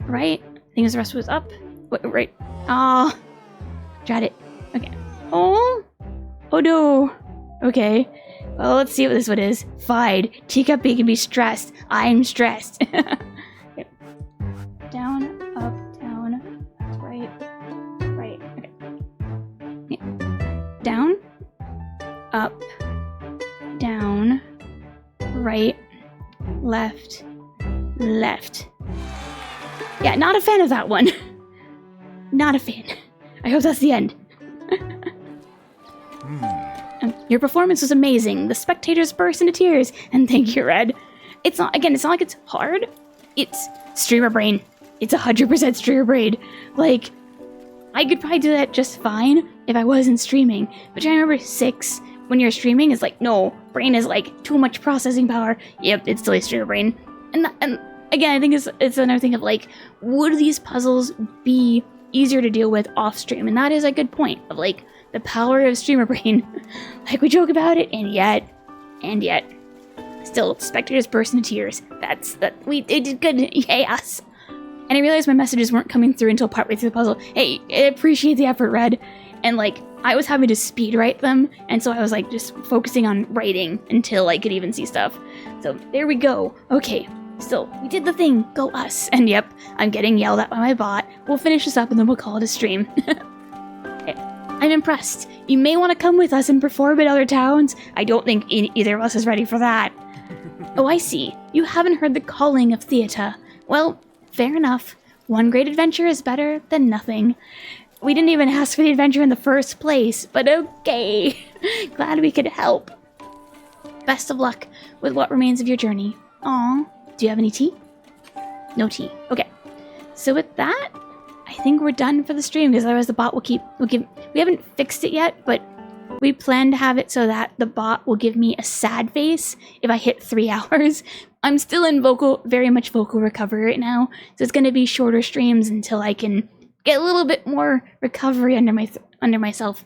right. I think the rest was up. Wait, right. Ah, got it. Okay. Oh, oh no. Okay. Well, let's see what this one is. Fine. Teacup can be stressed. I'm stressed. Okay. Down, up, down, right, right. Okay. Yeah. Down, up, down, right, left, left. Yeah, not a fan of that one. Not a fan. I hope that's the end. Your performance was amazing. The spectators burst into tears, and thank you, Red. It's not like it's hard. It's streamer brain. It's 100% streamer brain. Like, I could probably do that just fine if I wasn't streaming. But I remember 6, when you're streaming, is like, no, brain is like too much processing power. Yep, it's still a streamer brain. And again, I think it's another thing of like, would these puzzles be easier to deal with off stream? And that is a good point of like the power of streamer brain. Like, we joke about it, and yet still spectators burst into tears. They did good. Yay, us. And I realized my messages weren't coming through until partway through the puzzle. Hey, I appreciate the effort, Red. And like, I was having to speed write them, and so I was like just focusing on writing until I could even see stuff. So there we go. Okay, so we did the thing. Go us. And yep, I'm getting yelled at by my bot. We'll finish this up and then we'll call it a stream. Okay. I'm impressed. You may want to come with us and perform in other towns. I don't think either of us is ready for that. Oh, I see. You haven't heard the calling of theater. Well, fair enough. One great adventure is better than nothing. We didn't even ask for the adventure in the first place, but okay. Glad we could help. Best of luck with what remains of your journey. Aw, do you have any tea? No tea. Okay. So with that, I think we're done for the stream, because otherwise the bot will give, we haven't fixed it yet, but we plan to have it so that the bot will give me a sad face if I hit 3 hours. I'm still in very much vocal recovery right now, so it's going to be shorter streams until I can get a little bit more recovery under myself.